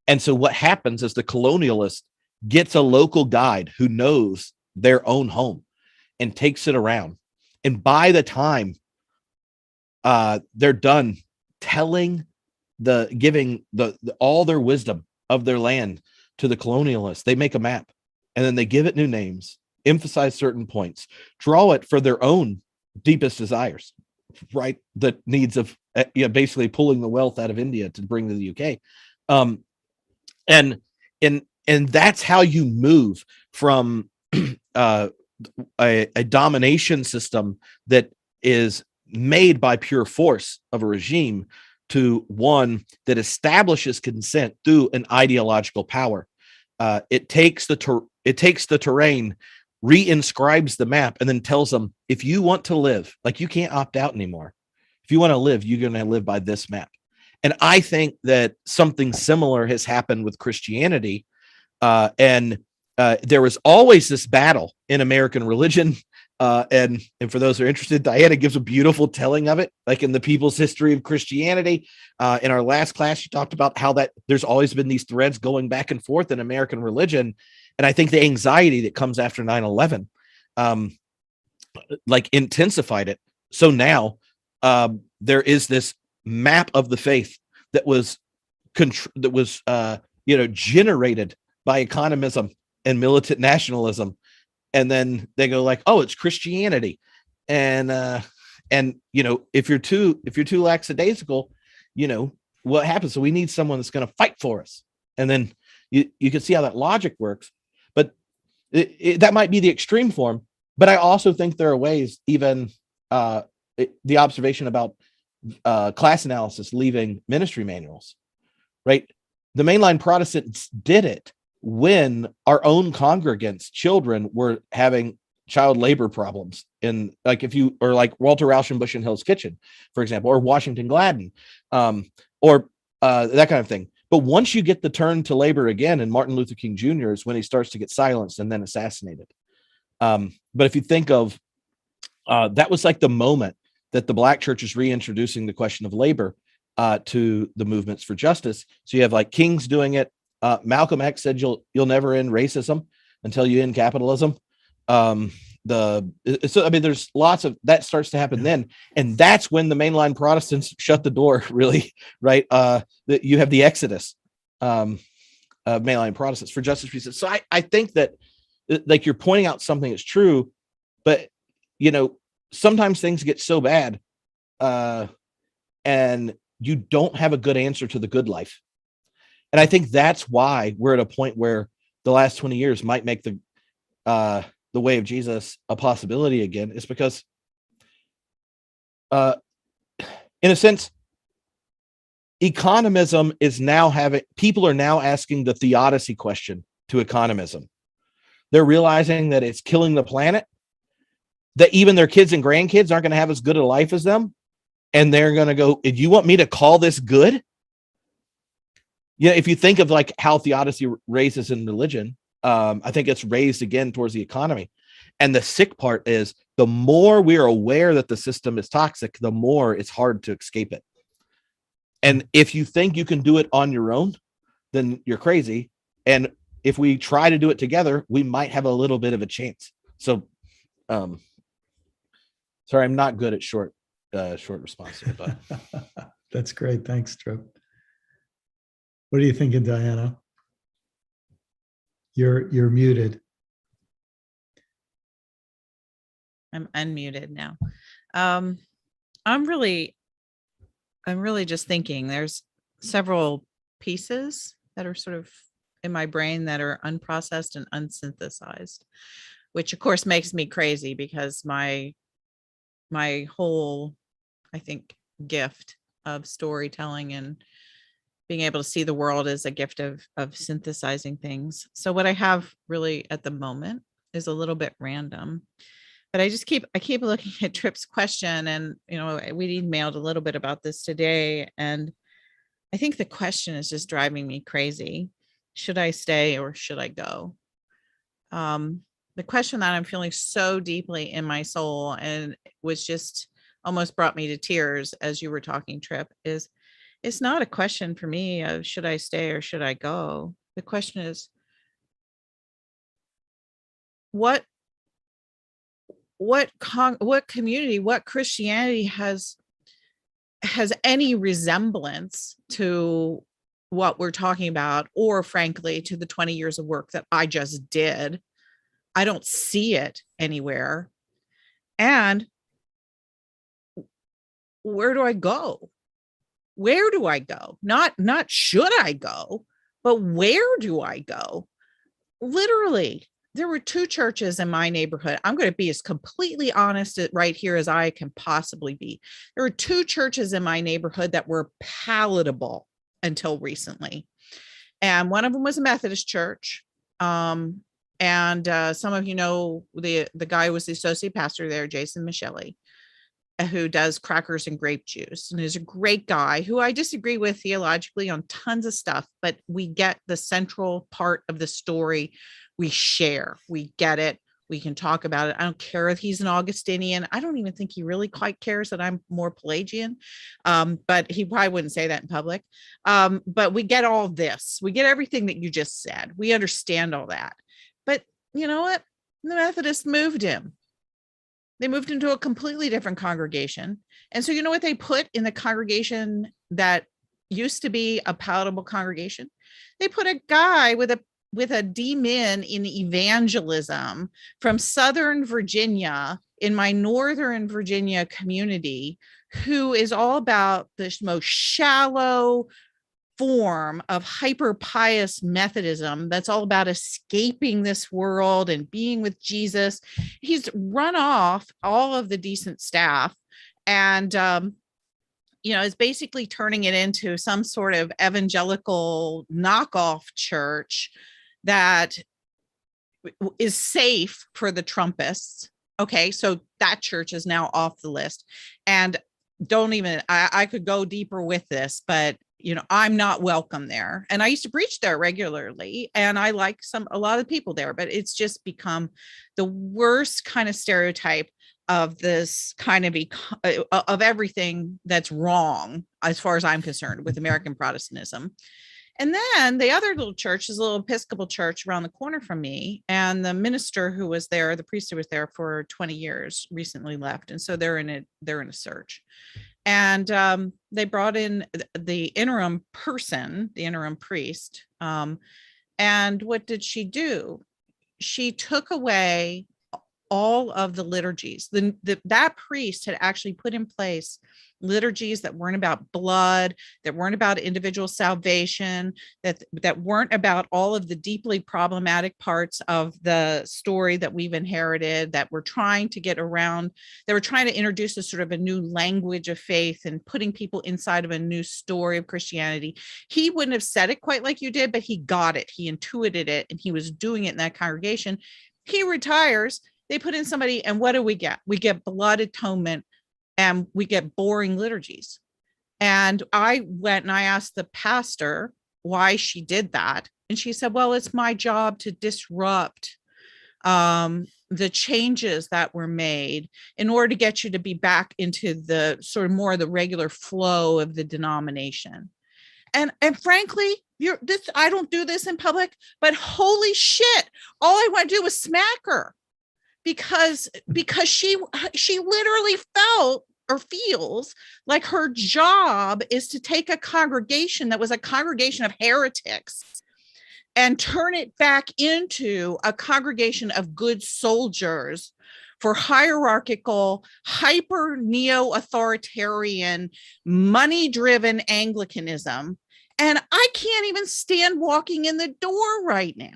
And so what happens is the colonialist gets a local guide who knows their own home and takes it around. And by the time they're done giving all their wisdom of their land to the colonialists, they make a map, and then they give it new names, emphasize certain points, draw it for their own deepest desires, right? The needs of basically pulling the wealth out of India to bring to the UK. And that's how you move from a domination system that is made by pure force of a regime to one that establishes consent through an ideological power. It takes the terrain, reinscribes the map, and then tells them, if you want to live, like, you can't opt out anymore. If you want to live, you're going to live by this map. And I think that something similar has happened with Christianity. And there was always this battle in American religion. And for those who are interested, Diana gives a beautiful telling of it, like in the People's History of Christianity. In our last class, she talked about how that there's always been these threads going back and forth in American religion. And I think the anxiety that comes after 9/11, like, intensified it. So now there is this map of the faith that was generated by economism and militant nationalism. And then they go like, oh, it's Christianity. And if you're too lackadaisical, what happens? So we need someone that's going to fight for us. And then you can see how that logic works, but that might be the extreme form. But I also think there are ways, even the observation about class analysis leaving ministry manuals, right? The mainline Protestants did it when our own congregants' children were having child labor problems in, like, like Walter Rauschenbusch in Hell's Kitchen, for example, or Washington Gladden, or that kind of thing. But once you get the turn to labor again, and Martin Luther King Jr. is when he starts to get silenced and then assassinated. But if you think of that was like the moment that the Black church is reintroducing the question of labor to the movements for justice. So you have like King's doing it. Malcolm X said you'll never end racism until you end capitalism. There's lots of that starts to happen then, and that's when the mainline Protestants shut the door, really, right? That you have the exodus of mainline Protestants for justice reasons. So I think that, like, you're pointing out something that's true, but sometimes things get so bad, and you don't have a good answer to the good life. And I think that's why we're at a point where the last 20 years might make the way of Jesus a possibility again. Is because, in a sense, economism is now people are now asking the theodicy question to economism. They're realizing that it's killing the planet, that even their kids and grandkids aren't going to have as good a life as them. And they're going to go, if you want me to call this good? If you think of like how theodicy raises in religion, I think it's raised again towards the economy. And the sick part is, the more we are aware that the system is toxic, the more it's hard to escape it. And if you think you can do it on your own, then you're crazy. And if we try to do it together, we might have a little bit of a chance. So, sorry, I'm not good at short responses, but that's great. Thanks, Tripp. What are you thinking, Diana? You're muted. I'm unmuted now. I'm really just thinking there's several pieces that are sort of in my brain that are unprocessed and unsynthesized, which of course makes me crazy, because my whole, I think, gift of storytelling and being able to see the world as a gift of synthesizing things. So what I have really at the moment is a little bit random, but I keep looking at Tripp's question, and we emailed a little bit about this today, and I think the question is just driving me crazy. Should I stay or should I go? The question that I'm feeling so deeply in my soul, and was just almost brought me to tears as you were talking, Tripp, is it's not a question for me of should I stay or should I go? The question is, what community, what Christianity has any resemblance to what we're talking about, or frankly, to the 20 years of work that I just did. I don't see it anywhere. And where do I go? Where do I go? Not should I go, but where do I go? Literally, there were 2 churches in my neighborhood. I'm going to be as completely honest right here as I can possibly be. There were 2 churches in my neighborhood that were palatable until recently. And one of them was a Methodist church. And some of you know the guy who was the associate pastor there, Jason Michelli, who does crackers and grape juice, and is a great guy who I disagree with theologically on tons of stuff, but we get the central part of the story. We share, we get it. We can talk about it. I don't care if he's an Augustinian. I don't even think he really quite cares that I'm more Pelagian, but he probably wouldn't say that in public. But we get all this. We get everything that you just said. We understand all that. But you know what? The Methodists moved him. They moved him to a completely different congregation. And so you know what they put in the congregation that used to be a palatable congregation? They put a guy with a D-Min in evangelism from Southern Virginia, in my Northern Virginia community, who is all about this most shallow form of hyper pious Methodism that's all about escaping this world and being with Jesus. He's run off all of the decent staff, and is basically turning it into some sort of evangelical knockoff church that is safe for the Trumpists. Okay, so that church is now off the list. And I could go deeper with this, but I'm not welcome there. And I used to preach there regularly, and I like a lot of people there, but it's just become the worst kind of stereotype of this kind of everything that's wrong, as far as I'm concerned, with American Protestantism. And then the other little church is a little Episcopal church around the corner from me. And the minister who was there, the priest who was there for 20 years, recently left. And so they're in a search. And they brought in the interim person, the interim priest. And what did she do? She took away all of the liturgies. That priest had actually put in place liturgies that weren't about blood, that weren't about individual salvation, that weren't about all of the deeply problematic parts of the story that we've inherited, that we're trying to get around. They were trying to introduce a sort of a new language of faith and putting people inside of a new story of Christianity. He wouldn't have said it quite like you did, but he got it. He intuited it, and he was doing it in that congregation. He retires. They put in somebody, and what do we get? We get blood atonement, and we get boring liturgies. And I went and I asked the pastor why she did that. And she said, well, it's my job to disrupt the changes that were made in order to get you to be back into the sort of more of the regular flow of the denomination. And frankly, I don't do this in public, but holy shit, all I want to do was smack her. Because she literally felt or feels like her job is to take a congregation that was a congregation of heretics and turn it back into a congregation of good soldiers for hierarchical, hyper neo-authoritarian, money-driven Anglicanism. And I can't even stand walking in the door right now.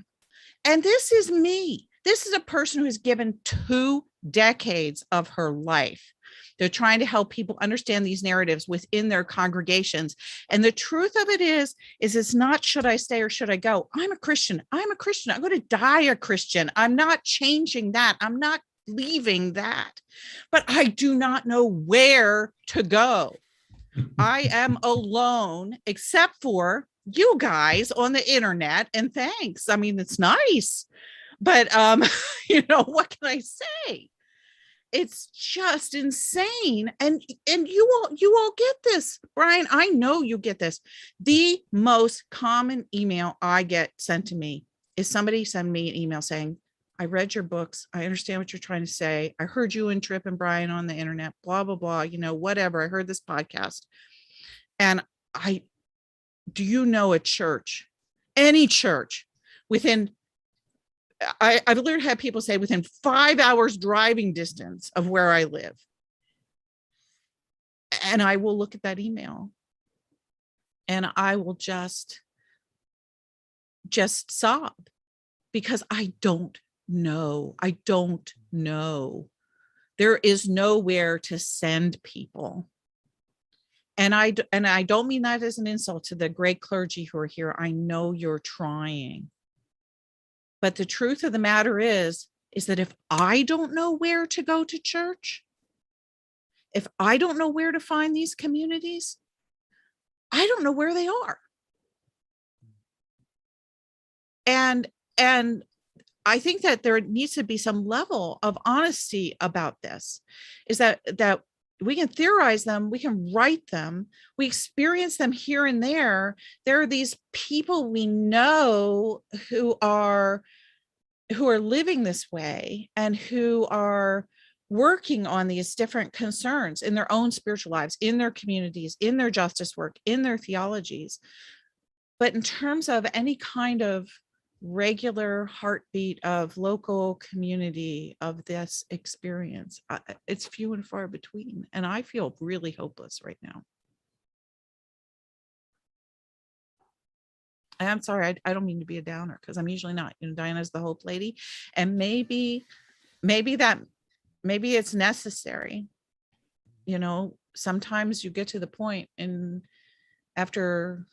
And this is me. This is a person who has given 2 decades of her life They're trying to help people understand these narratives within their congregations. And the truth of it is it's not, should I stay or should I go? I'm a Christian. I'm going to die a Christian. I'm not changing that. I'm not leaving that, but I do not know where to go. I am alone, except for you guys on the internet. And thanks. I mean, it's nice, but what can I say? It's just insane. And you all get this, Brian. I know you get this. The most common email I get sent to me is somebody send me an email saying, I read your books. I understand what you're trying to say. I heard you and Tripp and Brian on the internet, blah, blah, blah, whatever. I heard this podcast. And do you know a church, any church within, I've literally had people say within 5 hours driving distance of where I live. And I will look at that email and I will just sob because I don't know. There is nowhere to send people. And I don't mean that as an insult to the great clergy who are here. I know you're trying. But the truth of the matter is that if I don't know where to go to church, if I don't know where to find these communities, I don't know where they are. And I think that there needs to be some level of honesty about this, is that we can theorize them, we can write them, we experience them here and there. There are these people we know who are living this way and who are working on these different concerns in their own spiritual lives, in their communities, in their justice work, in their theologies. But in terms of any kind of regular heartbeat of local community of this experience, it's few and far between. And I feel really hopeless right now. I'm sorry, I don't mean to be a downer, because I'm usually not. Diana's the hope lady. And maybe it's necessary. Sometimes you get to the point, and after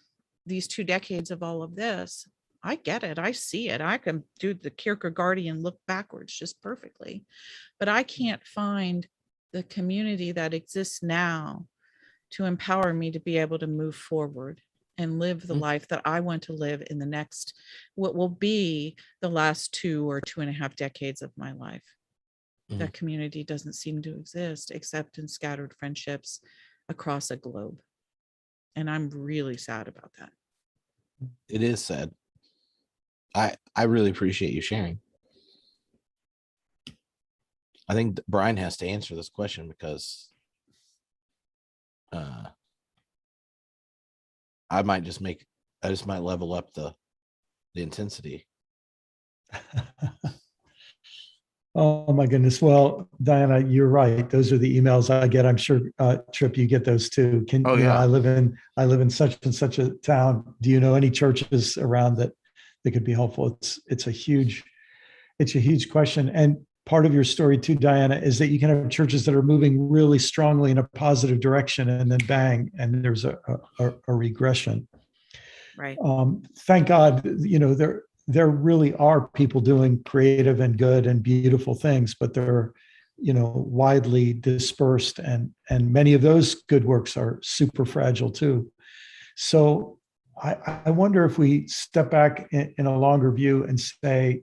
these 2 decades of all of this, I get it. I see it. I can do the Kierkegaardian look backwards just perfectly, but I can't find the community that exists now to empower me to be able to move forward and live the life that I want to live in the next, what will be the last 2 or 2.5 decades of my life. That community doesn't seem to exist except in scattered friendships across a globe. And I'm really sad about that. It is sad. I really appreciate you sharing. I think Brian has to answer this question because I just might level up the intensity. Oh my goodness. Well, Diana, you're right. Those are the emails I get. I'm sure, Tripp, you get those too. I live in such and such a town. Do you know any churches around that could be helpful? It's a huge question. And part of your story too, Diana, is that you can have churches that are moving really strongly in a positive direction, and then bang, and there's a regression. Right. Thank God, there really are people doing creative and good and beautiful things, but they're, widely dispersed, and many of those good works are super fragile too. So I wonder if we step back in a longer view and say,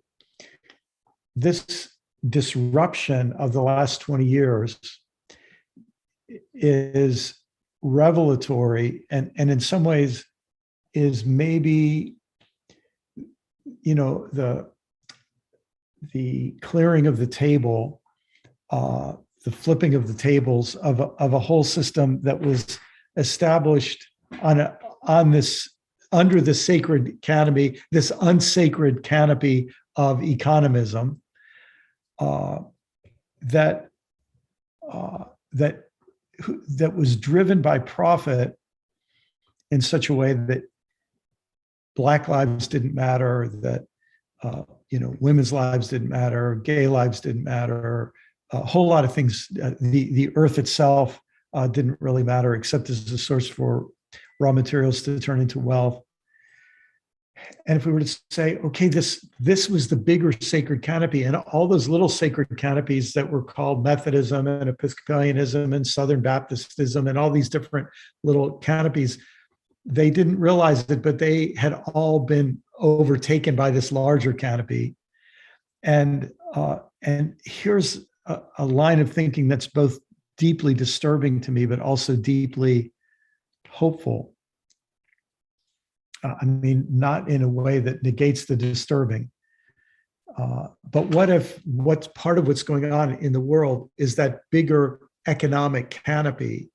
this disruption of the last 20 years is revelatory, and in some ways is maybe, the clearing of the table, the flipping of the tables of a whole system that was established under the sacred canopy, this unsacred canopy of economism, that was driven by profit in such a way that Black lives didn't matter, that women's lives didn't matter, gay lives didn't matter, a whole lot of things. The earth itself didn't really matter except as a source for raw materials to turn into wealth. And if we were to say, okay, this was the bigger sacred canopy, and all those little sacred canopies that were called Methodism and Episcopalianism and Southern Baptistism and all these different little canopies, they didn't realize it, but they had all been overtaken by this larger canopy. And here's a line of thinking that's both deeply disturbing to me, but also deeply hopeful. I mean, not in a way that negates the disturbing. But what if what's part of what's going on in the world is that bigger economic canopy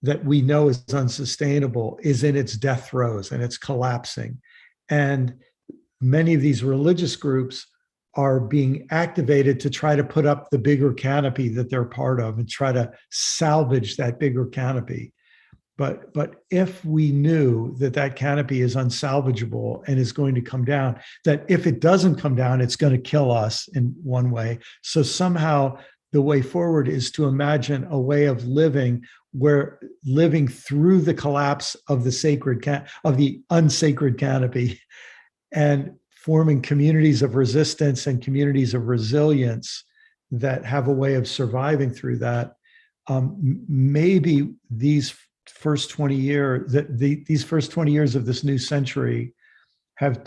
that we know is unsustainable is in its death throes and it's collapsing. And many of these religious groups are being activated to try to put up the bigger canopy that they're part of and try to salvage that bigger canopy. But if we knew that that canopy is unsalvageable and is going to come down, that if it doesn't come down, it's going to kill us in one way. So somehow the way forward is to imagine a way of living where living through the collapse of the unsacred canopy and forming communities of resistance and communities of resilience that have a way of surviving through that. Maybe these first 20 years, these first 20 years of this new century have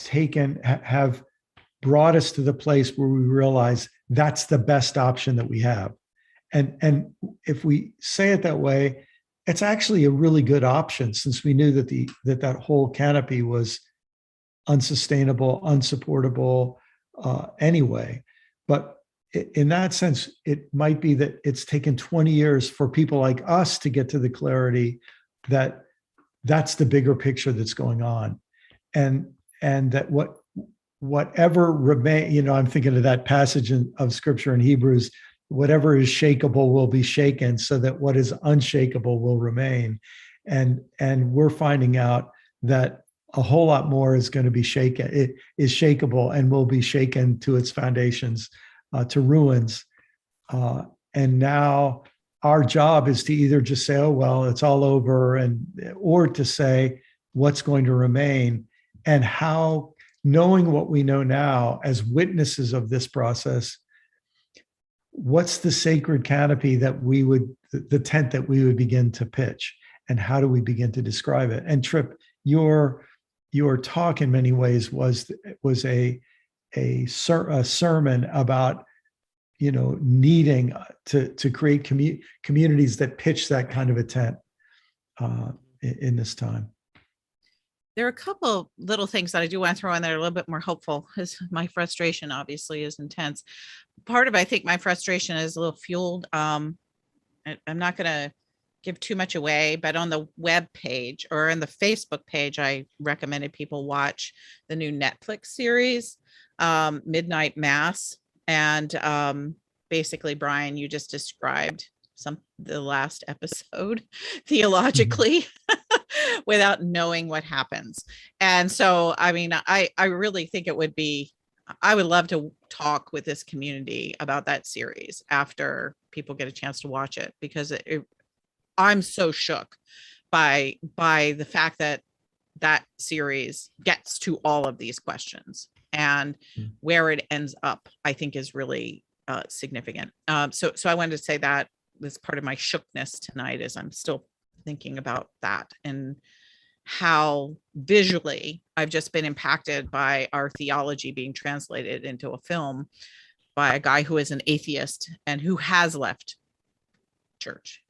brought us to the place where we realize that's the best option that we have. And if we say it that way, it's actually a really good option, since we knew that that whole canopy was unsustainable, unsupportable anyway. But in that sense, it might be that it's taken 20 years for people like us to get to the clarity that that's the bigger picture that's going on. And that whatever remain, I'm thinking of that passage of scripture in Hebrews, whatever is shakable will be shaken, so that what is unshakable will remain. And we're finding out that a whole lot more is going to be shaken. It is shakable and will be shaken to its foundations, to ruins. And now our job is to either just say, oh, well, it's all over, or to say what's going to remain, and how, knowing what we know now as witnesses of this process, what's the sacred canopy the tent that we would begin to pitch, and how do we begin to describe it? And Tripp, your talk in many ways was a sermon about needing to create communities that pitch that kind of a tent in this time. There are a couple little things that I do want to throw in there a little bit more hopeful, because my frustration obviously is intense. Part of, I think, my frustration is a little fueled. I'm not going to give too much away, but on the web page or in the Facebook page, I recommended people watch the new Netflix series, Midnight Mass. And basically, Brian, you just described the last episode theologically without knowing what happens. And so, I mean, I really think I would love to talk with this community about that series after people get a chance to watch it, because I'm so shook by the fact that that series gets to all of these questions, and where it ends up, I think, is really significant. So I wanted to say that was part of my shookness tonight, as I'm still thinking about that, and how visually I've just been impacted by our theology being translated into a film by a guy who is an atheist and who has left church.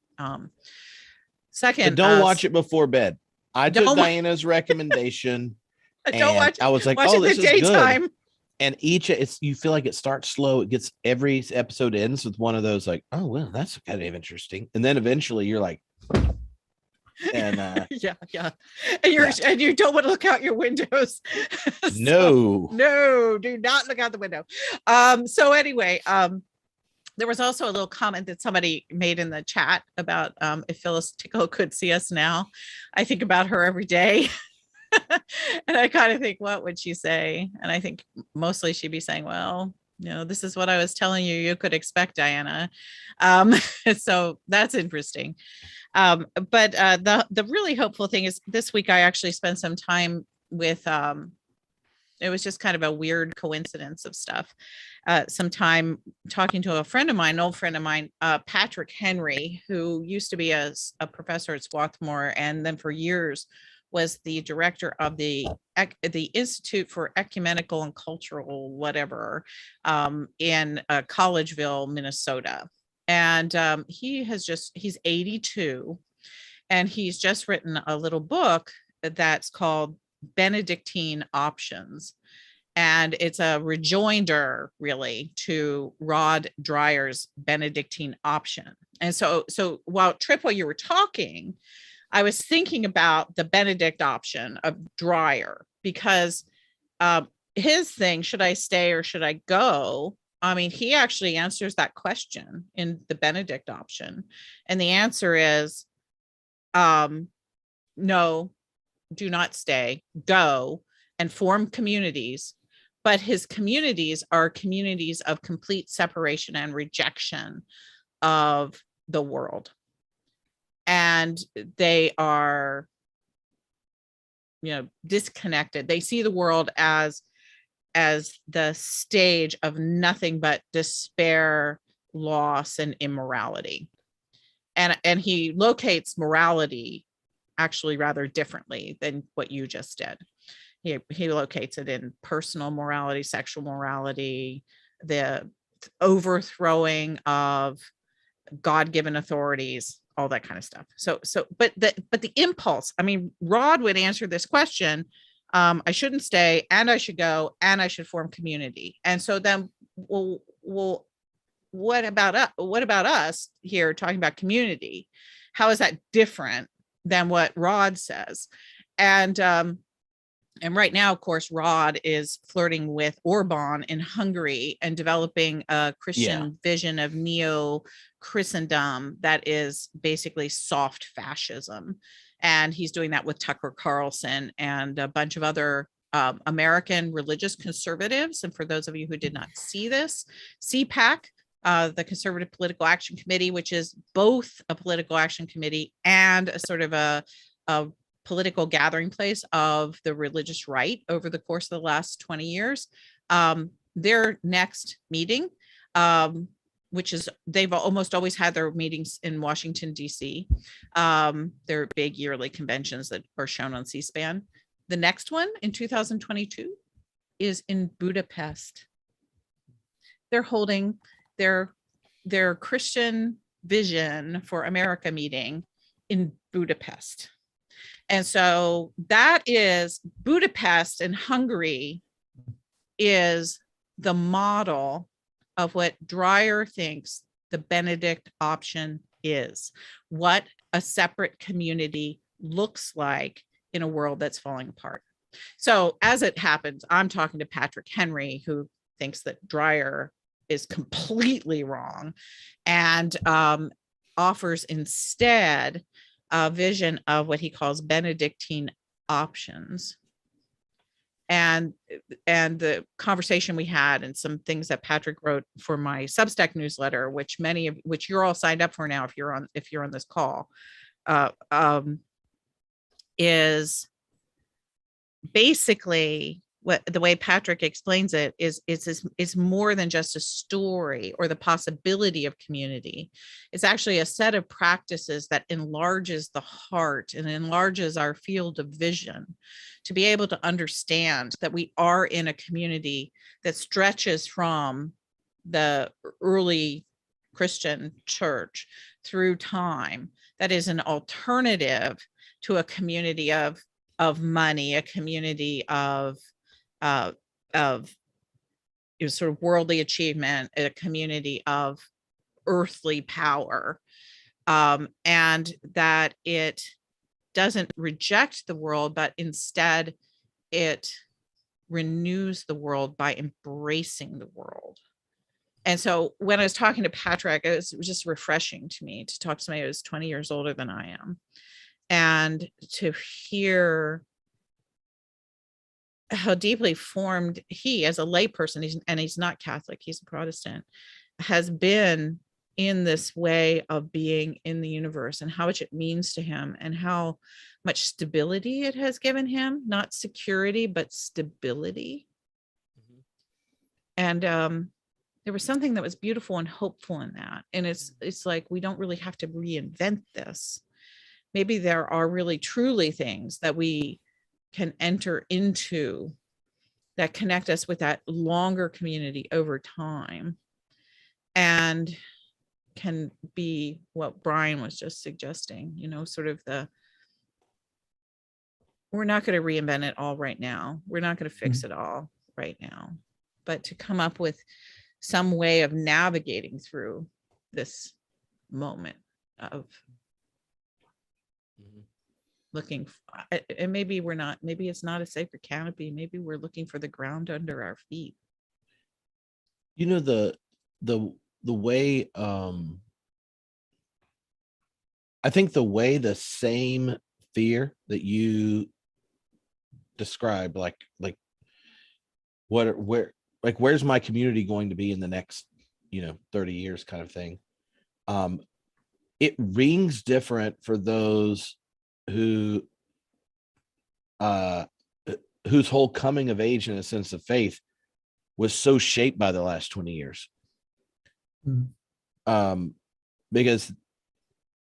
Second, don't watch it before bed. I took Diana's recommendation. Don't watch it. I was like, watch oh, it this in is daytime. good. And you feel like it starts slow. It gets, every episode ends with one of those like, oh, well, that's kind of interesting. And then eventually you're like, and yeah. And you don't want to look out your windows. No, do not look out the window. So anyway, there was also a little comment that somebody made in the chat about if Phyllis Tickle could see us now. I think about her every day. And I kind of think, what would she say? And I think mostly she'd be saying, well, This is what I was telling you could expect, Diana. So that's interesting. But the really hopeful thing is this week I actually spent some time with it was just kind of a weird coincidence of stuff. Some time talking to a friend of mine, an old friend of mine, Patrick Henry, who used to be a professor at Swarthmore, and then for years was the director of the Institute for Ecumenical and Cultural whatever in Collegeville, Minnesota. And he's 82, and he's just written a little book that's called Benedictine Options. And it's a rejoinder really to Rod Dreier's Benedictine option. And so while Tripp, while you were talking, I was thinking about the Benedict option of Dreyer, because his thing, should I stay or should I go? I mean, he actually answers that question in the Benedict option. And the answer is no, do not stay, go and form communities. But his communities are communities of complete separation and rejection of the world. And they are, disconnected. They see the world as the stage of nothing but despair, loss, and immorality. And he locates morality actually rather differently than what you just did. He locates it in personal morality, sexual morality, the overthrowing of God-given authorities, all that kind of stuff. But the impulse, I mean, Rod would answer this question, I shouldn't stay, and I should go, and I should form community. And so then, well, what about us here talking about community? How is that different than what Rod says? And right now, of course, Rod is flirting with Orban in Hungary and developing a Christian vision of neo-Christendom that is basically soft fascism. And he's doing that with Tucker Carlson and a bunch of other American religious conservatives. And for those of you who did not see this, CPAC, the Conservative Political Action Committee, which is both a political action committee and a sort of a political gathering place of the religious right over the course of the last 20 years. Their next meeting, which is, they've almost always had their meetings in Washington, D.C. Their big yearly conventions that are shown on C-SPAN. The next one in 2022 is in Budapest. They're holding their Christian Vision for America meeting in Budapest. And so that is Budapest in Hungary is the model of what Dreyer thinks the Benedict option is, what a separate community looks like in a world that's falling apart. So as it happens, I'm talking to Patrick Henry, who thinks that Dreyer is completely wrong and offers instead a vision of what he calls Benedictine options. And the conversation we had and some things that Patrick wrote for my Substack newsletter, which you're all signed up for now if you're on this call, is basically what the way Patrick explains it is more than just a story or the possibility of community. It's actually a set of practices that enlarges the heart and enlarges our field of vision to be able to understand that we are in a community that stretches from the early Christian church through time, that is an alternative to a community of money, a community of sort of worldly achievement, a community of earthly power, and that it doesn't reject the world, but instead it renews the world by embracing the world. And so when I was talking to Patrick, it was just refreshing to me to talk to somebody who's 20 years older than I am, and to hear how deeply formed he, as a layperson, he's not Catholic, he's a Protestant, has been in this way of being in the universe, and how much it means to him, and how much stability it has given him, not security, but stability. Mhm. And there was something that was beautiful and hopeful in that. And it's like, we don't really have to reinvent this. Maybe there are really truly things that we can enter into that connect us with that longer community over time, and can be what Brian was just suggesting, sort of we're not going to reinvent it all right now. We're not going to fix it all right now, but to come up with some way of navigating through this moment of looking, and maybe it's not a sacred canopy. Maybe we're looking for the ground under our feet. The way, I think the way the same fear that you described, like where's my community going to be in the next 30 years kind of thing, it rings different for those who whose whole coming of age and a sense of faith was so shaped by the last 20 years. Because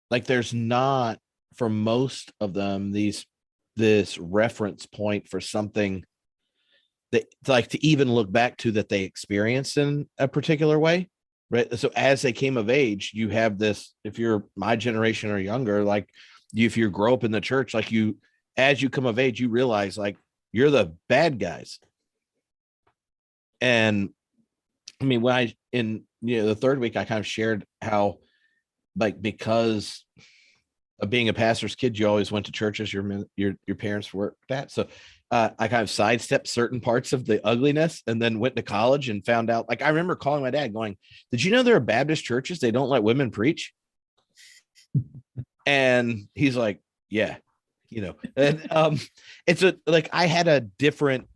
like there's not, for most of them, this reference point for something that, like, to even look back to that they experienced in a particular way, right? So as they came of age, you have this, if you're my generation or younger, like if you grow up in the church, like as you come of age, you realize like you're the bad guys. And I mean, when in the third week, I kind of shared how, like, because of being a pastor's kid, you always went to churches your parents worked at. So I kind of sidestepped certain parts of the ugliness, and then went to college and found out, like, I remember calling my dad going, did you know there are Baptist churches, they don't let women preach? And he's like, yeah, and it's I had a different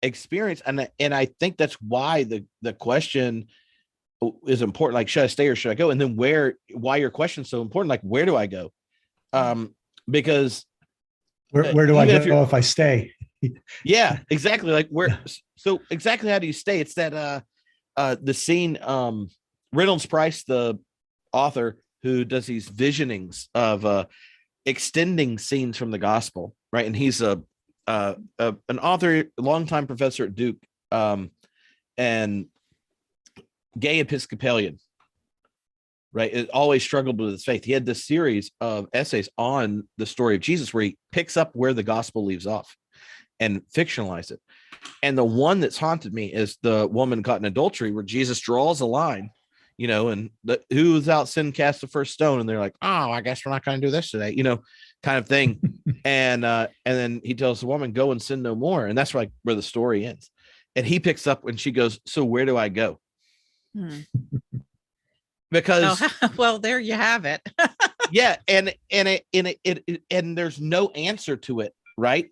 experience, and I think that's why the question is important. Like, should I stay or should I go? And then why your question is so important. Like, where do I go? Because where do I go if I stay? Yeah, exactly. Like so exactly how do you stay? It's that the scene, Reynolds Price, the author who does these visionings of extending scenes from the gospel, right? And he's an author, longtime professor at Duke, and gay Episcopalian, right? It always struggled with his faith. He had this series of essays on the story of Jesus where he picks up where the gospel leaves off and fictionalize it. And the one that's haunted me is the woman caught in adultery, where Jesus draws a line, and who without sin cast the first stone, and they're like, oh, I guess we're not going to do this today, kind of thing. And then he tells the woman, go and sin no more. And that's where the story ends. And he picks up when she goes, so where do I go? Because well, there you have it. yeah, and there's no answer to it, right?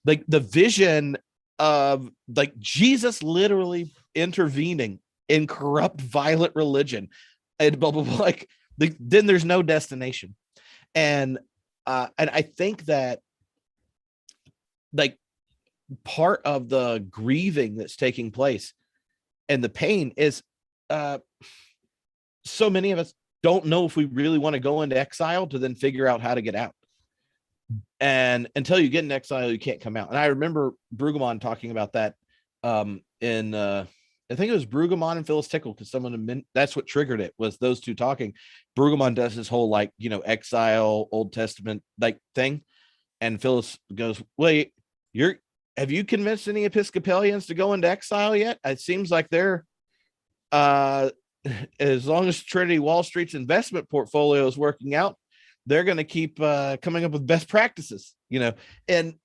Like the vision of like Jesus literally intervening in corrupt, violent religion, and blah blah blah. Like then there's no destination, and I think that like part of the grieving that's taking place and the pain is so many of us don't know if we really want to go into exile to then figure out how to get out. And until you get in exile, you can't come out. And I remember Brueggemann talking about that in I think it was Brueggemann and Phyllis Tickle, because that's what triggered it, was those two talking. Brueggemann does his whole exile, Old Testament thing. And Phyllis goes, wait, have you convinced any Episcopalians to go into exile yet? It seems like they're as long as Trinity Wall Street's investment portfolio is working out, they're going to keep coming up with best practices, and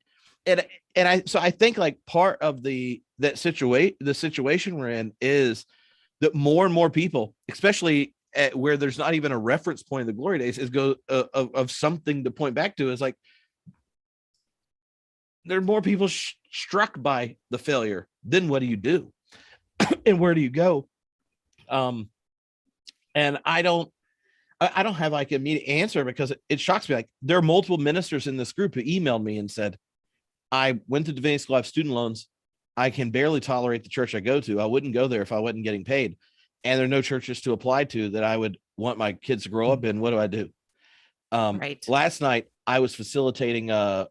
I think like part of the situation we're in is that more and more people, especially where there's not even a reference point in the glory days, is of something to point back to, is like there are more people struck by the failure. Then what do you do? And where do you go? And I don't have like an immediate answer, because it shocks me. Like, there are multiple ministers in this group who emailed me and said, I went to Divinity School, I have student loans. I can barely tolerate the church I go to. I wouldn't go there if I wasn't getting paid. And there are no churches to apply to that I would want my kids to grow up in. What do I do? Right. Last night, I was facilitating a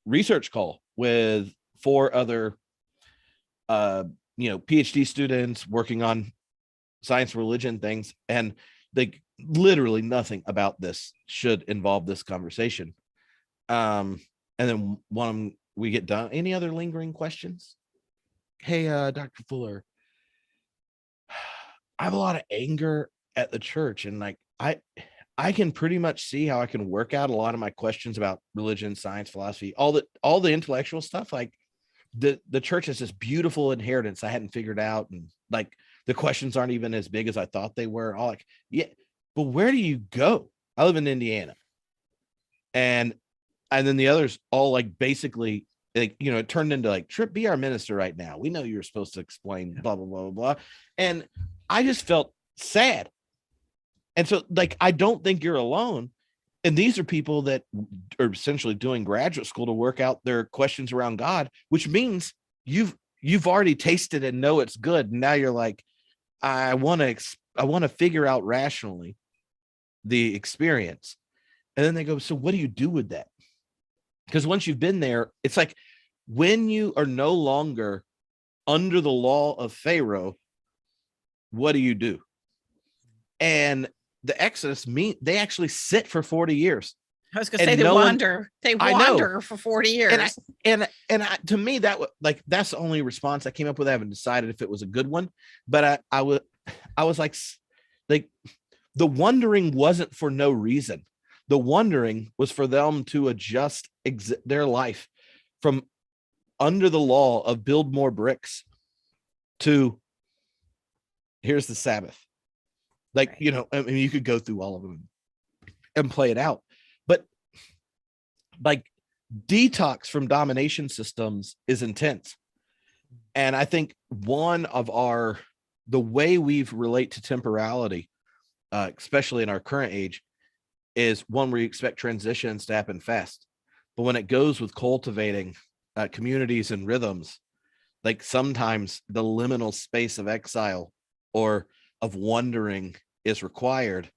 research call with 4 other, PhD students working on science and religion things. And they literally nothing about this should involve this conversation. And then one of them, we get done. Any other lingering questions? Hey, Dr. Fuller, I have a lot of anger at the church, and like I can pretty much see how I can work out a lot of my questions about religion, science, philosophy, all the intellectual stuff. Like the church has this beautiful inheritance I hadn't figured out, and like the questions aren't even as big as I thought they were. All like, yeah, but where do you go? I live in Indiana, and then the others all like basically, like, it turned into like, Tripp, be our minister right now. We know you're supposed to explain blah, blah, blah, blah, blah. And I just felt sad. And so like, I don't think you're alone. And these are people that are essentially doing graduate school to work out their questions around God, which means you've already tasted and know it's good. And now you're like, I want to figure out rationally the experience. And then they go, so what do you do with that? Because once you've been there, it's like when you are no longer under the law of Pharaoh, what do you do? And the Exodus they actually sit for 40 years. I was going to say they wander. They wander for 40 years. And to me, that's the only response I came up with. I haven't decided if it was a good one, but I was like the wondering wasn't for no reason. The wondering was for them to adjust their life from under the law of build more bricks to here's the Sabbath. Like, right. I mean, you could go through all of them and play it out, but like detox from domination systems is intense. And I think one of the way we relate to temporality, especially in our current age, is one where you expect transitions to happen fast. But when it goes with cultivating communities and rhythms, like sometimes the liminal space of exile or of wondering is required.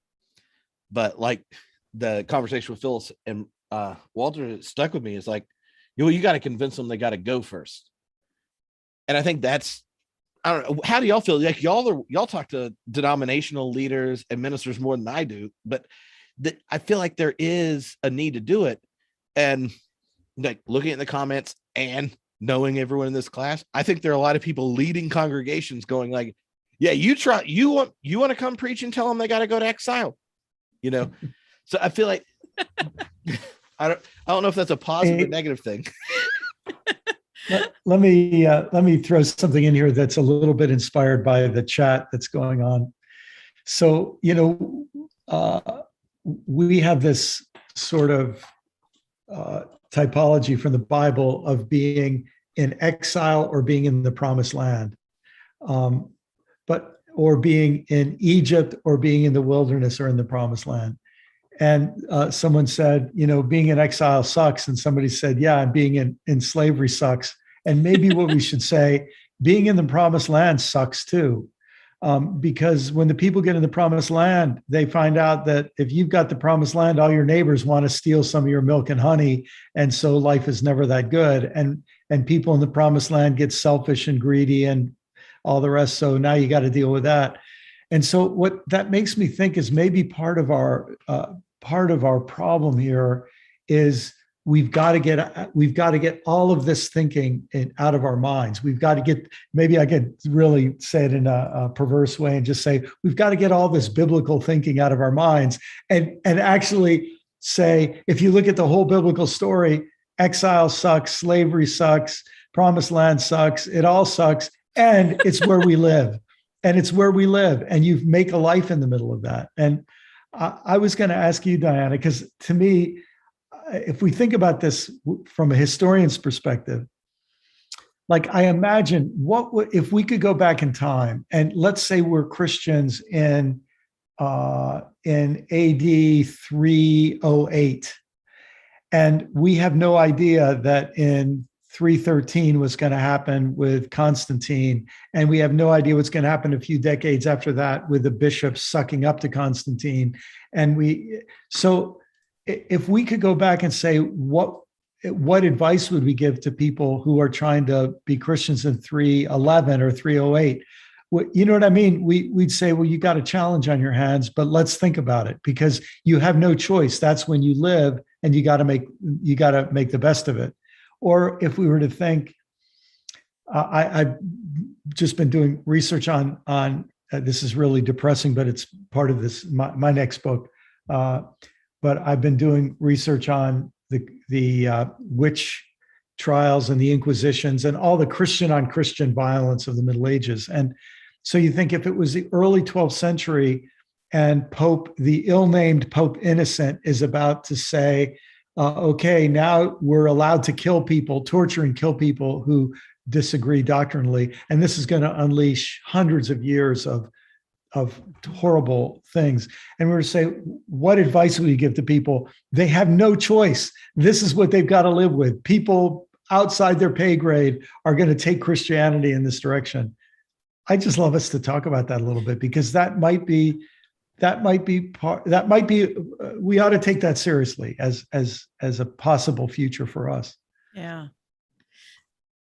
But like the conversation with Phyllis and Walter stuck with me is like, you got to convince them they got to go first. And I think that's, I don't know, how do y'all feel? Like y'all talk to denominational leaders and ministers more than I do, but I feel like there is a need to do it. And like looking at the comments and knowing everyone in this class, I think there are a lot of people leading congregations going like, yeah, you want to come preach and tell them they got to go to exile, So I feel like I don't know if that's a positive or negative thing. Let me throw something in here that's a little bit inspired by the chat that's going on. So, we have this sort of typology from the Bible of being in exile or being in the promised land, or being in Egypt or being in the wilderness or in the promised land. And someone said, being in exile sucks. And somebody said, yeah, and being in slavery sucks. And maybe what we should say, being in the promised land sucks too. Because when the people get in the promised land, they find out that if you've got the promised land, all your neighbors want to steal some of your milk and honey. And so life is never that good. And people in the promised land get selfish and greedy and all the rest. So now you got to deal with that. And so what that makes me think is maybe part of our problem here is we've got to get all of this thinking out of our minds. We've got to get, maybe I could really say it in a perverse way and just say, we've got to get all this biblical thinking out of our minds and actually say, if you look at the whole biblical story, exile sucks, slavery sucks, promised land sucks, it all sucks. And it's where we live. And you make a life in the middle of that. And I was going to ask you, Diana, because to me, if we think about this from a historian's perspective, like I imagine what would, if we could go back in time and let's say we're Christians in AD 308, and we have no idea that in 313 was going to happen with Constantine, and we have no idea what's going to happen a few decades after that with the bishops sucking up to Constantine. And so if we could go back and say what advice would we give to people who are trying to be Christians in 311 or 308? You know what I mean? We'd say, well, you got a challenge on your hands, but let's think about it, because you have no choice. That's when you live, and you got to make the best of it. Or if we were to think, I've just been doing research on this is really depressing, but it's part of this my next book. But I've been doing research on the witch trials and the Inquisitions and all the Christian on Christian violence of the Middle Ages. And so you think if it was the early 12th century and the ill-named Pope Innocent is about to say, okay, now we're allowed to kill people, torture and kill people who disagree doctrinally, and this is going to unleash hundreds of years of horrible things. And we're to say, what advice would you give to people? They have no choice. This is what they've got to live with. People outside their pay grade are going to take Christianity in this direction. I just love us to talk about that a little bit, because we ought to take that seriously as a possible future for us. Yeah.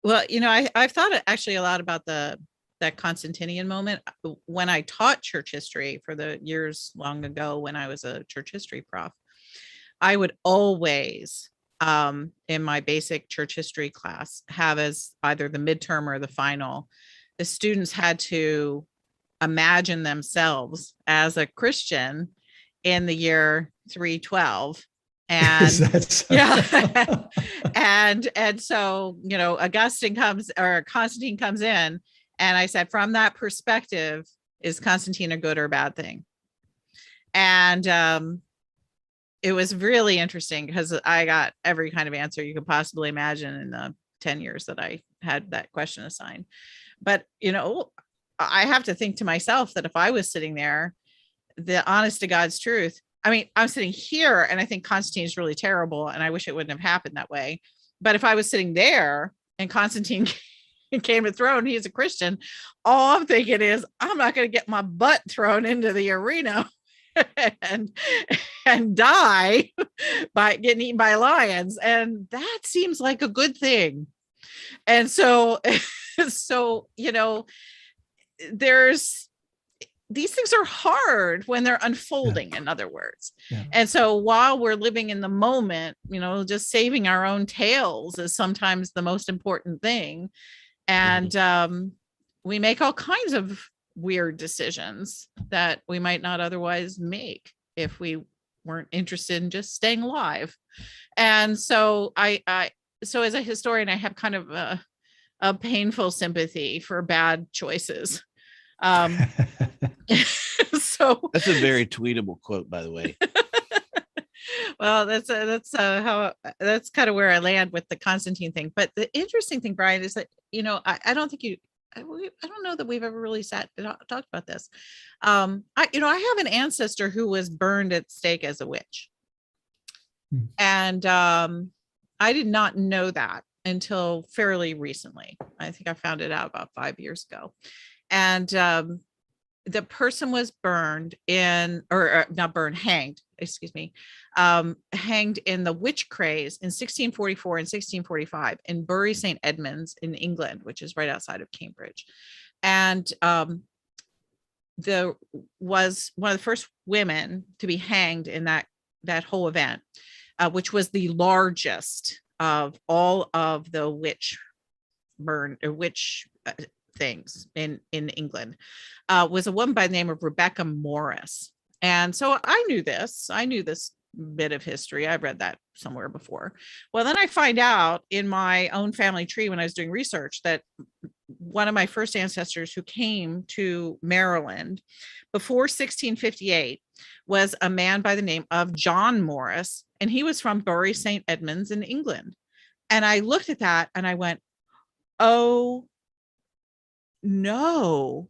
Well, I've thought actually a lot about that Constantinian moment when I taught church history for the years long ago when I was a church history prof. I would always, in my basic church history class, have as either the midterm or the final, the students had to imagine themselves as a Christian in the year 312. And yeah. and so, Constantine comes in, and I said, from that perspective, is Constantine a good or bad thing? And it was really interesting because I got every kind of answer you could possibly imagine in the 10 years that I had that question assigned. But, I have to think to myself that if I was sitting there, the honest to God's truth, I mean, I'm sitting here and I think Constantine is really terrible and I wish it wouldn't have happened that way. But if I was sitting there and Constantine came to the throne, he's a Christian, all I'm thinking is, I'm not going to get my butt thrown into the arena and die by getting eaten by lions. And that seems like a good thing. And so, these things are hard when they're unfolding, in other words. Yeah. And so while we're living in the moment, just saving our own tails is sometimes the most important thing. And we make all kinds of weird decisions that we might not otherwise make if we weren't interested in just staying alive. And so so as a historian, I have kind of a painful sympathy for bad choices. So that's a very tweetable quote, by the way. Well, that's kind of where I land with the Constantine thing. But the interesting thing, Brian, is that I don't know that we've ever really sat and talked about this. I have an ancestor who was burned at stake as a witch, and I did not know that until fairly recently. I think I found it out about 5 years ago. And the person was hanged in the witch craze in 1644 and 1645 in Bury St. Edmunds in England, which is right outside of Cambridge. And was one of the first women to be hanged in that whole event, which was the largest of all of the witch things in England, was a woman by the name of Rebecca Morris. And so I knew this bit of history. I've read that somewhere before. Well, then I find out in my own family tree when I was doing research that one of my first ancestors who came to Maryland before 1658 was a man by the name of John Morris, and he was from Bury St. Edmunds in England. And I looked at that and I went, oh no,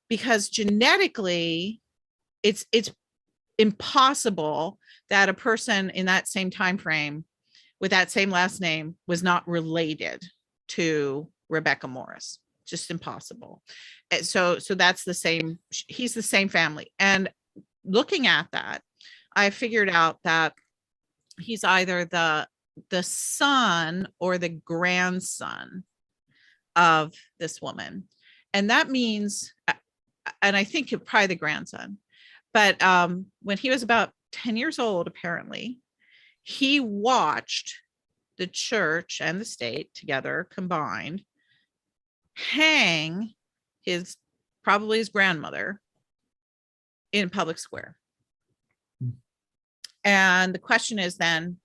because genetically it's impossible that a person in that same time frame with that same last name was not related to Rebecca Morris. Just impossible. And so that's the same, he's the same family. And looking at that, I figured out that he's either the son or the grandson of this woman. And that means, and I think probably the grandson, but when he was about 10 years old, apparently, he watched the church and the state together combined hang probably his grandmother in public square. And the question is then,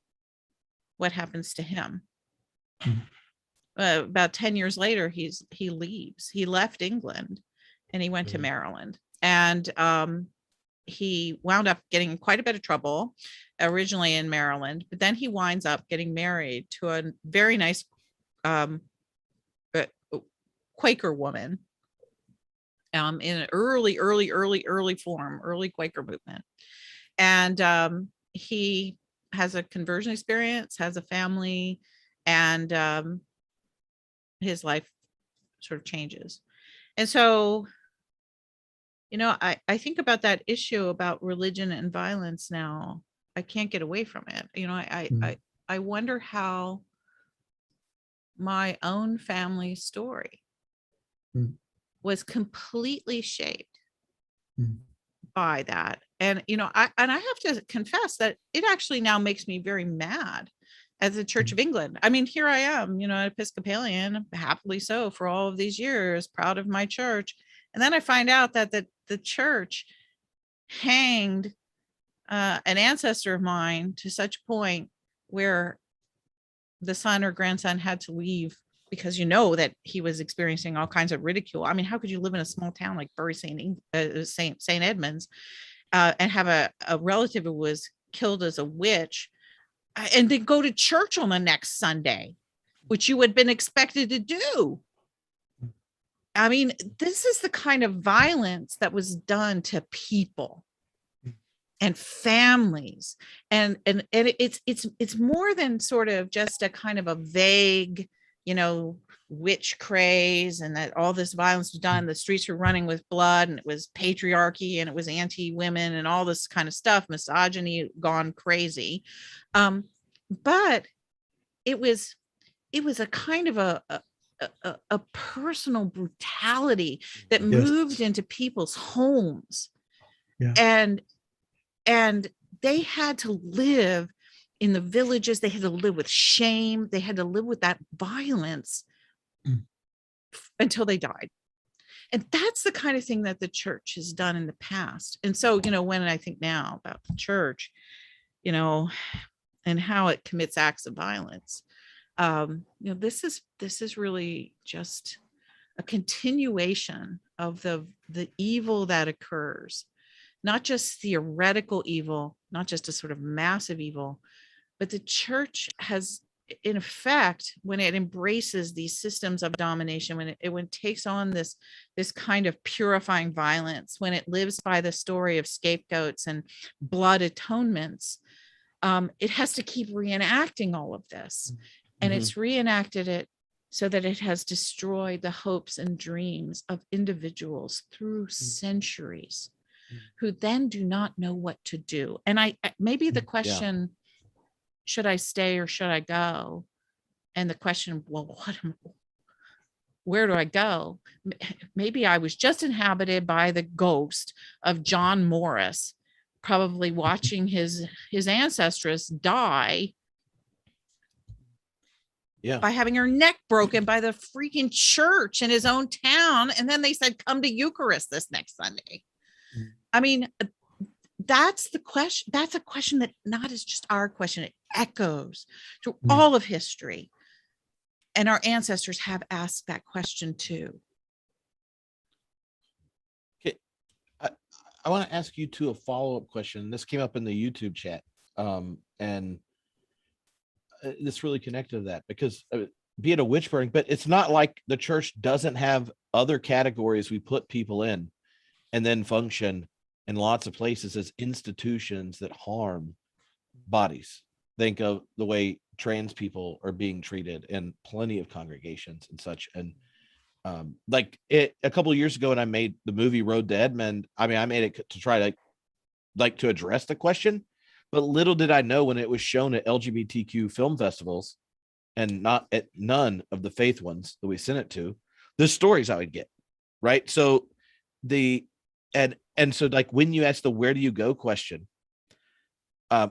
what happens to him? About 10 years later, he leaves. He left England and he went to Maryland. And he wound up getting in quite a bit of trouble originally in Maryland, but then he winds up getting married to a very nice Quaker woman in an early form, early Quaker movement. And he has a conversion experience, has a family, and his life sort of changes. And so, I think about that issue about religion and violence now. I can't get away from it. I wonder how my own family story was completely shaped by that. And, I have to confess that it actually now makes me very mad as the Church of England. I mean, here I am, an Episcopalian, happily so for all of these years, proud of my church. And then I find out that the church hanged an ancestor of mine to such a point where the son or grandson had to leave because that he was experiencing all kinds of ridicule. I mean, how could you live in a small town like Bury St. Edmunds and have a relative who was killed as a witch and then go to church on the next Sunday, which you had been expected to do? I mean, this is the kind of violence that was done to people and families, and it's more than sort of just a kind of a vague, witch craze, and that all this violence was done. The streets were running with blood, and it was patriarchy, and it was anti-women, and all this kind of stuff, misogyny gone crazy. But it was a kind of a personal brutality that moved into people's homes. And they had to live in the villages. They had to live with shame. They had to live with that violence until they died. And that's the kind of thing that the church has done in the past. And so, when I think now about the church, and how it commits acts of violence, this is really just a continuation of the evil that occurs, not just theoretical evil, not just a sort of massive evil, but the church has, in effect, when it embraces these systems of domination, when it takes on this kind of purifying violence, when it lives by the story of scapegoats and blood atonements, it has to keep reenacting all of this. And it's reenacted it so that it has destroyed the hopes and dreams of individuals through centuries, who then do not know what to do. And maybe the question, should I stay or should I go? And the question, well, where do I go? Maybe I was just inhabited by the ghost of John Morris, probably watching his ancestress die by having her neck broken by the freaking church in his own town. And then they said, come to Eucharist this next Sunday. I mean, that's the question. That's a question that not is just our question. It echoes through all of history. And our ancestors have asked that question too. Okay. I want to ask you too a follow-up question. This came up in the YouTube chat. And this really connected to that because be it a witch burning, but it's not like the church doesn't have other categories we put people in and then function in lots of places as institutions that harm bodies. Think of the way trans people are being treated in plenty of congregations and such. And a couple of years ago when I made the movie Road to Edmond, I mean, I made it to try to address the question, but little did I know when it was shown at LGBTQ film festivals and not at none of the faith ones that we sent it to, the stories I would get. Right. So so like when you ask the where do you go question,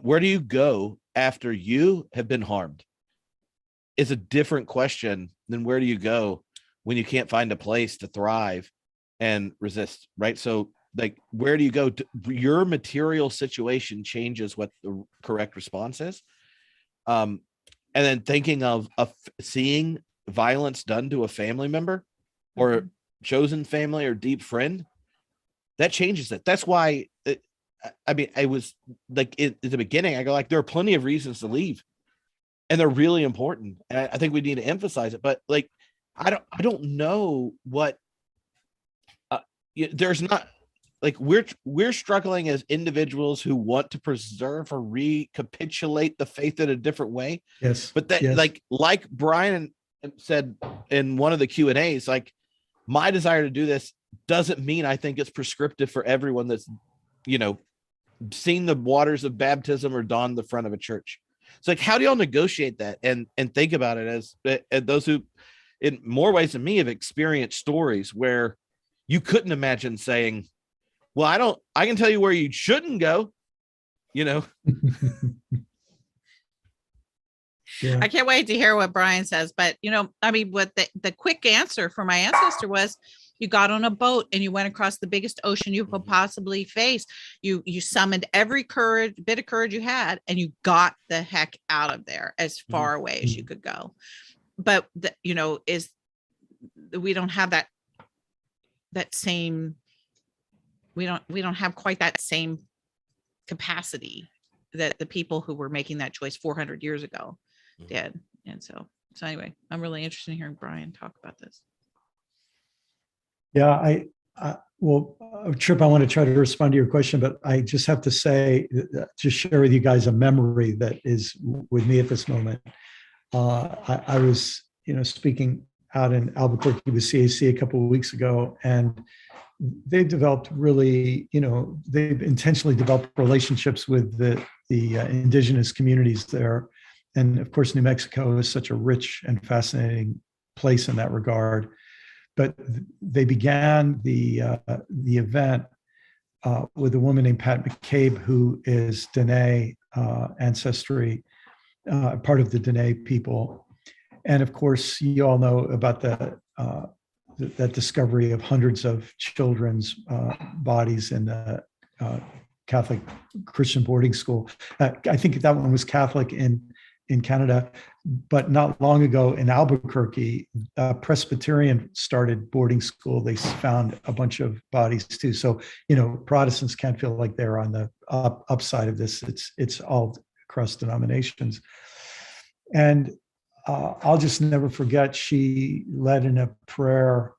where do you go after you have been harmed is a different question than where do you go when you can't find a place to thrive and resist, right? So like, where do you go? Your material situation changes what the correct response is. And then thinking of seeing violence done to a family member or chosen family or deep friend, that changes it. That's why I was like at the beginning, I go like, there are plenty of reasons to leave and they're really important. And I think we need to emphasize it, but like, I don't know what there's not like, we're struggling as individuals who want to preserve or recapitulate the faith in a different way. Yes. But that yes. like Brian said in one of the Q&As, like my desire to do this doesn't mean I think it's prescriptive for everyone that's, seen the waters of baptism or donned the front of a church. It's like, how do y'all negotiate that and think about it as those who in more ways than me have experienced stories where you couldn't imagine saying, well, I can tell you where you shouldn't go, Yeah. I can't wait to hear what Brian says. But, I mean, what the quick answer for my ancestor was, you got on a boat and you went across the biggest ocean you could possibly face. You summoned every bit of courage you had, and you got the heck out of there as far away as you could go. But, we don't have that same, we don't have quite that same capacity that the people who were making that choice 400 years ago did. And so anyway, I'm really interested in hearing Brian talk about this. Yeah, well, Tripp, I want to try to respond to your question, but I just have to say, just share with you guys a memory that is with me at this moment. I was, speaking out in Albuquerque with CAC a couple of weeks ago, and they've developed really, they've intentionally developed relationships with the indigenous communities there. And of course, New Mexico is such a rich and fascinating place in that regard. But they began the event with a woman named Pat McCabe, who is Dene ancestry, part of the Dene people. And of course, you all know about that discovery of hundreds of children's bodies in the Catholic Christian boarding school. I think that one was Catholic in Canada, but not long ago in Albuquerque, Presbyterian started boarding school. They found a bunch of bodies too. So, Protestants can't feel like they're on the upside of this. It's all across denominations. And I'll just never forget, she led in a prayer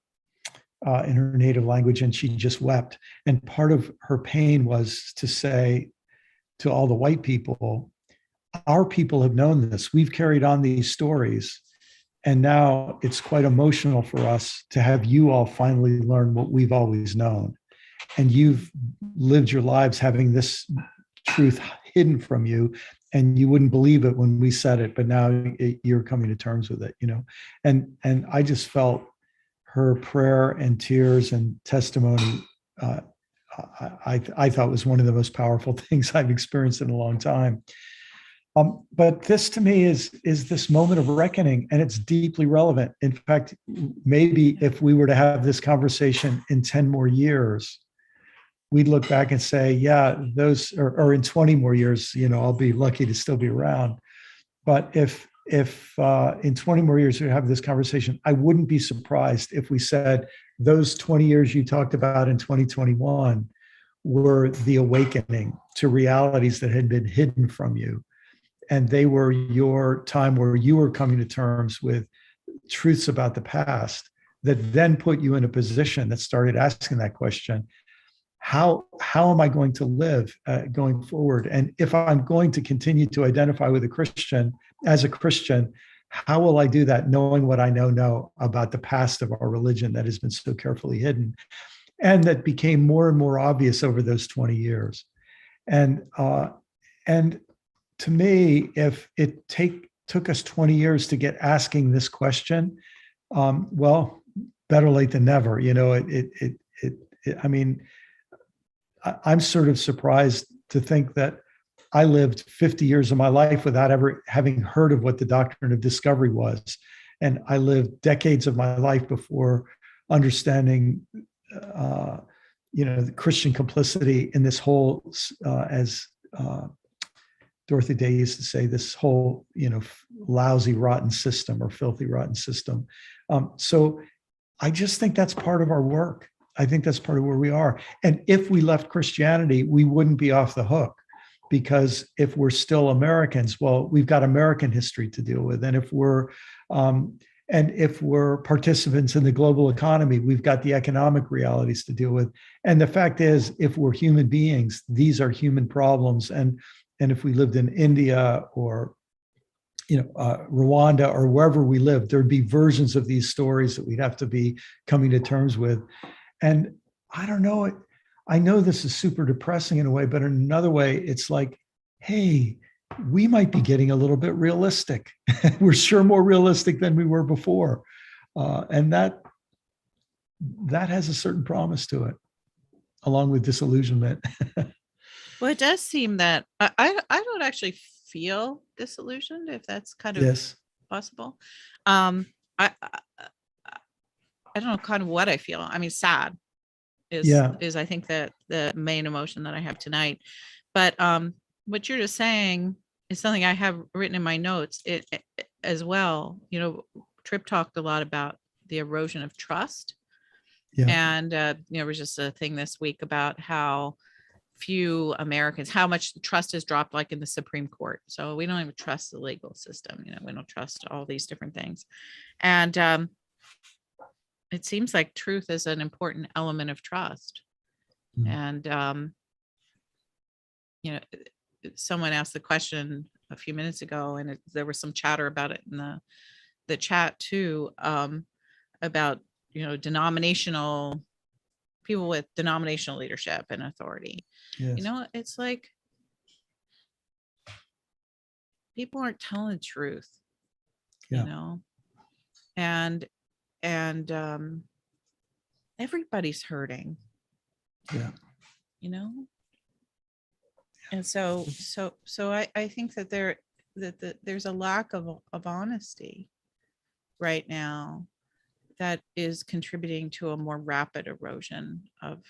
in her native language, and she just wept. And part of her pain was to say to all the white people, our people have known this. We've carried on these stories. And now it's quite emotional for us to have you all finally learn what we've always known. And you've lived your lives having this truth hidden from you, and you wouldn't believe it when we said it, but now you're coming to terms with it, And I just felt her prayer and tears and testimony. I thought was one of the most powerful things I've experienced in a long time. But this to me is this moment of reckoning, and it's deeply relevant. In fact, maybe if we were to have this conversation in 10 more years, we'd look back and say, yeah, those, or in 20 more years, I'll be lucky to still be around. But if if in 20 more years we have this conversation, I wouldn't be surprised if we said those 20 years you talked about in 2021 were the awakening to realities that had been hidden from you. And they were your time where you were coming to terms with truths about the past that then put you in a position that started asking that question: how am I going to live going forward? And if I'm going to continue to identify with a Christian as a Christian, how will I do that knowing what I know about the past of our religion that has been so carefully hidden and that became more and more obvious over those 20 years? And to me, if it took us 20 years to get asking this question, well, better late than never. You know, I mean, I'm sort of surprised to think that I lived 50 years of my life without ever having heard of what the doctrine of discovery was. And I lived decades of my life before understanding, the Christian complicity in this whole, as Dorothy Day used to say, this whole, lousy, rotten system or filthy, rotten system. So I just think that's part of our work. I think that's part of where we are. And if we left Christianity, we wouldn't be off the hook, because if we're still Americans, well, we've got American history to deal with. And if we're participants in the global economy, we've got the economic realities to deal with. And the fact is, if we're human beings, these are human problems. And if we lived in India or Rwanda or wherever we lived, there'd be versions of these stories that we'd have to be coming to terms with. And I don't know, I know this is super depressing in a way, but in another way, it's like, hey, we might be getting a little bit realistic. We're sure more realistic than we were before. And that has a certain promise to it, along with disillusionment. Well, it does seem that I don't actually feel disillusioned, if that's kind of Yes. possible. I don't know kind of what I feel. I mean, sad is I think that the main emotion that I have tonight. But what you're just saying is something I have written in my notes as well. Tripp talked a lot about the erosion of trust. Yeah. And there was just a thing this week about how few Americans, how much the trust has dropped, like in the Supreme Court. So we don't even trust the legal system. We don't trust all these different things. And it seems like truth is an important element of trust. And someone asked the question a few minutes ago, and there was some chatter about it in the chat too, about denominational people with denominational leadership and authority. Yes. It's like people aren't telling the truth. And everybody's hurting. Yeah. And so I think that there's a lack of honesty right now that is contributing to a more rapid erosion of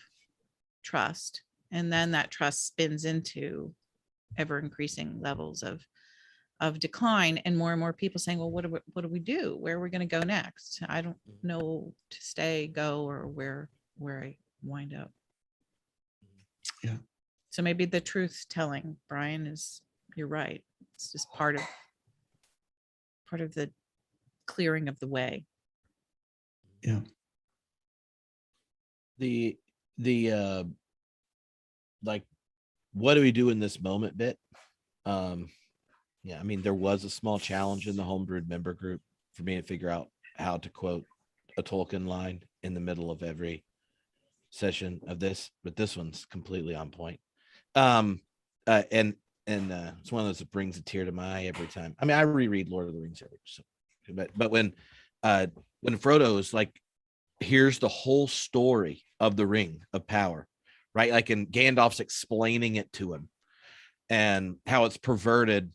trust. And then that trust spins into ever increasing levels of decline, and more people saying, well, what do we do? Where are we going to go next? I don't know to stay, go, or where I wind up. Yeah. So maybe the truth telling, Brian, you're right. It's just part of the clearing of the way. Yeah. The like, what do we do in this moment bit? Yeah, I mean, there was a small challenge in the homebrewed member group for me to figure out how to quote a Tolkien line in the middle of every session of this, but this one's completely on point. And it's one of those that brings a tear to my eye every time. I mean, I reread Lord of the Rings but when Frodo's like, here's the whole story of the Ring of Power, right? Like, and Gandalf's explaining it to him and how it's perverted.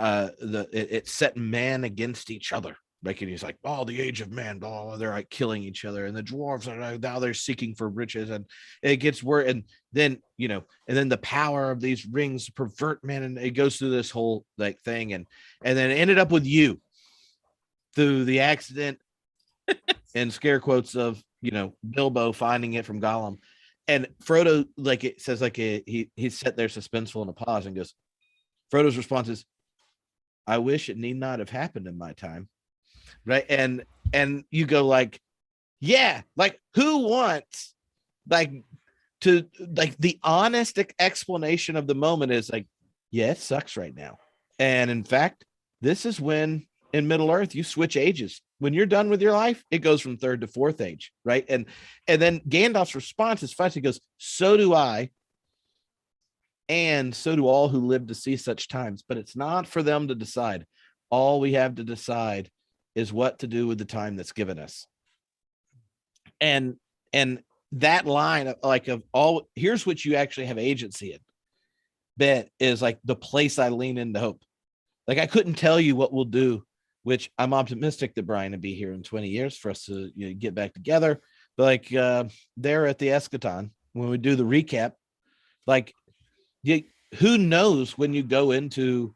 It set man against each other, Like, and he's like, oh, the age of man, blah, blah, they're like killing each other, and the dwarves are like, now they're seeking for riches, and it gets worse. And then, and then the power of these rings pervert men, and it goes through this whole like thing, and then it ended up with you through the accident and scare quotes of Bilbo finding it from Gollum, and Frodo, like it says, like he's sat there suspenseful in a pause and goes, Frodo's response is, I wish it need not have happened in my time. Right. And you go like, yeah, like who wants like to like the honest explanation of the moment is like, yeah, it sucks right now. And in fact, this is when in Middle Earth you switch ages. When you're done with your life, it goes from third to fourth age. Right. And then Gandalf's response is funny. He goes, so do I. And so do all who live to see such times, but it's not for them to decide. All we have to decide is what to do with the time that's given us. And that line of all, here's what you actually have agency in. That is like the place I lean into hope. Like I couldn't tell you what we'll do, which I'm optimistic that Brian will be here in 20 years for us to get back together. But like there at the Eschaton, when we do the recap, like who knows when you go into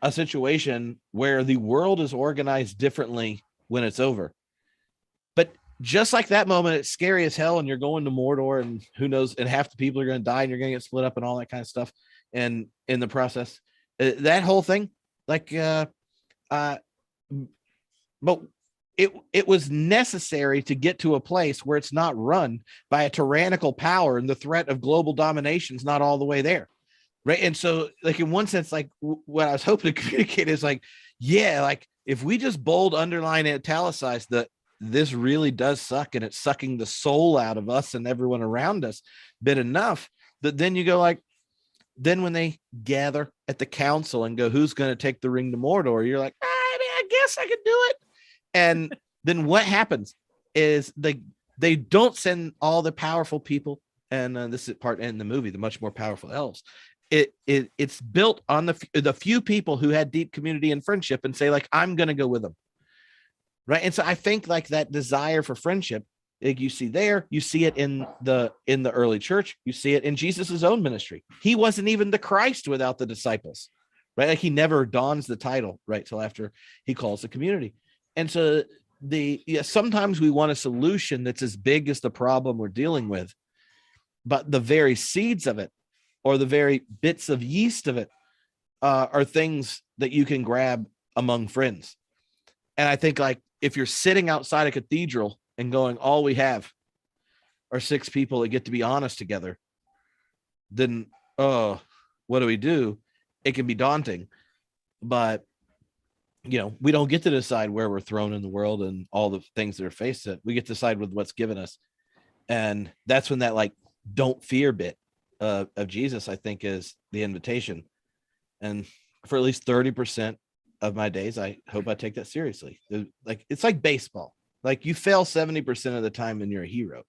a situation where the world is organized differently when it's over. But just like that moment, it's scary as hell, and you're going to Mordor, and who knows, and half the people are going to die, and you're going to get split up and all that kind of stuff. And in the process, that whole thing, like, but it was necessary to get to a place where it's not run by a tyrannical power, and the threat of global domination is not all the way there. Right. And so like in one sense, like what I was hoping to communicate is like, yeah, like if we just bold, underline, italicize that this really does suck, and it's sucking the soul out of us and everyone around us bit enough that then you go like, then when they gather at the council and go, who's going to take the ring to Mordor? You're like, I guess I could do it. And then what happens is they don't send all the powerful people. And this is part in the movie, the much more powerful elves. It's built on the few people who had deep community and friendship and say like, I'm going to go with them. Right. And so I think like that desire for friendship, like you see there, you see it in the early church, you see it in Jesus's own ministry. He wasn't even the Christ without the disciples, right? Like he never dons the title right till after he calls the community. And so sometimes we want a solution that's as big as the problem we're dealing with, but the very seeds of it, or the very bits of yeast of it, are things that you can grab among friends. And I think like if you're sitting outside a cathedral and going, all we have are 6 people that get to be honest together, then, what do we do? It can be daunting, but we don't get to decide where we're thrown in the world and all the things that are faced. We get to decide with what's given us. And that's when that like, don't fear bit of Jesus, I think, is the invitation. And for at least 30% of my days, I hope I take that seriously. Like it's like baseball. Like you fail 70% of the time and you're a hero.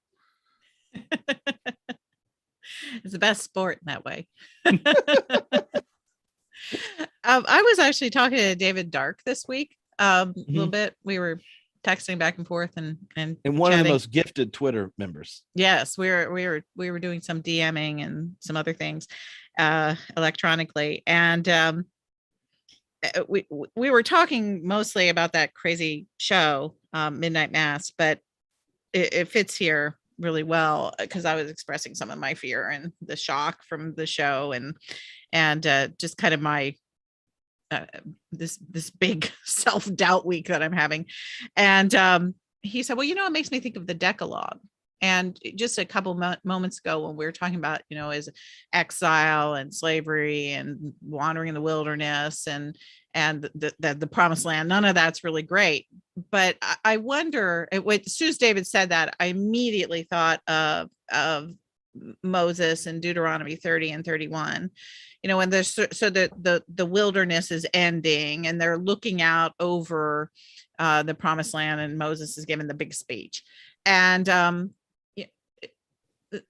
It's the best sport in that way. I was actually talking to David Dark this week a little bit. We were texting back and forth and one chatting. Of the most gifted Twitter members. Yes, we were doing some DMing and some other things electronically, and we were talking mostly about that crazy show, Midnight Mass, but it fits here really well because I was expressing some of my fear and the shock from the show, and just kind of my this big self-doubt week that I'm having. And he said, well, it makes me think of the Decalogue. And just a couple moments ago when we were talking about, is exile and slavery and wandering in the wilderness and the promised land, none of that's really great. But I wonder, as soon as David said that, I immediately thought of Moses and Deuteronomy 30 and 31, when there's so the wilderness is ending and they're looking out over the promised land, and Moses is giving the big speech. And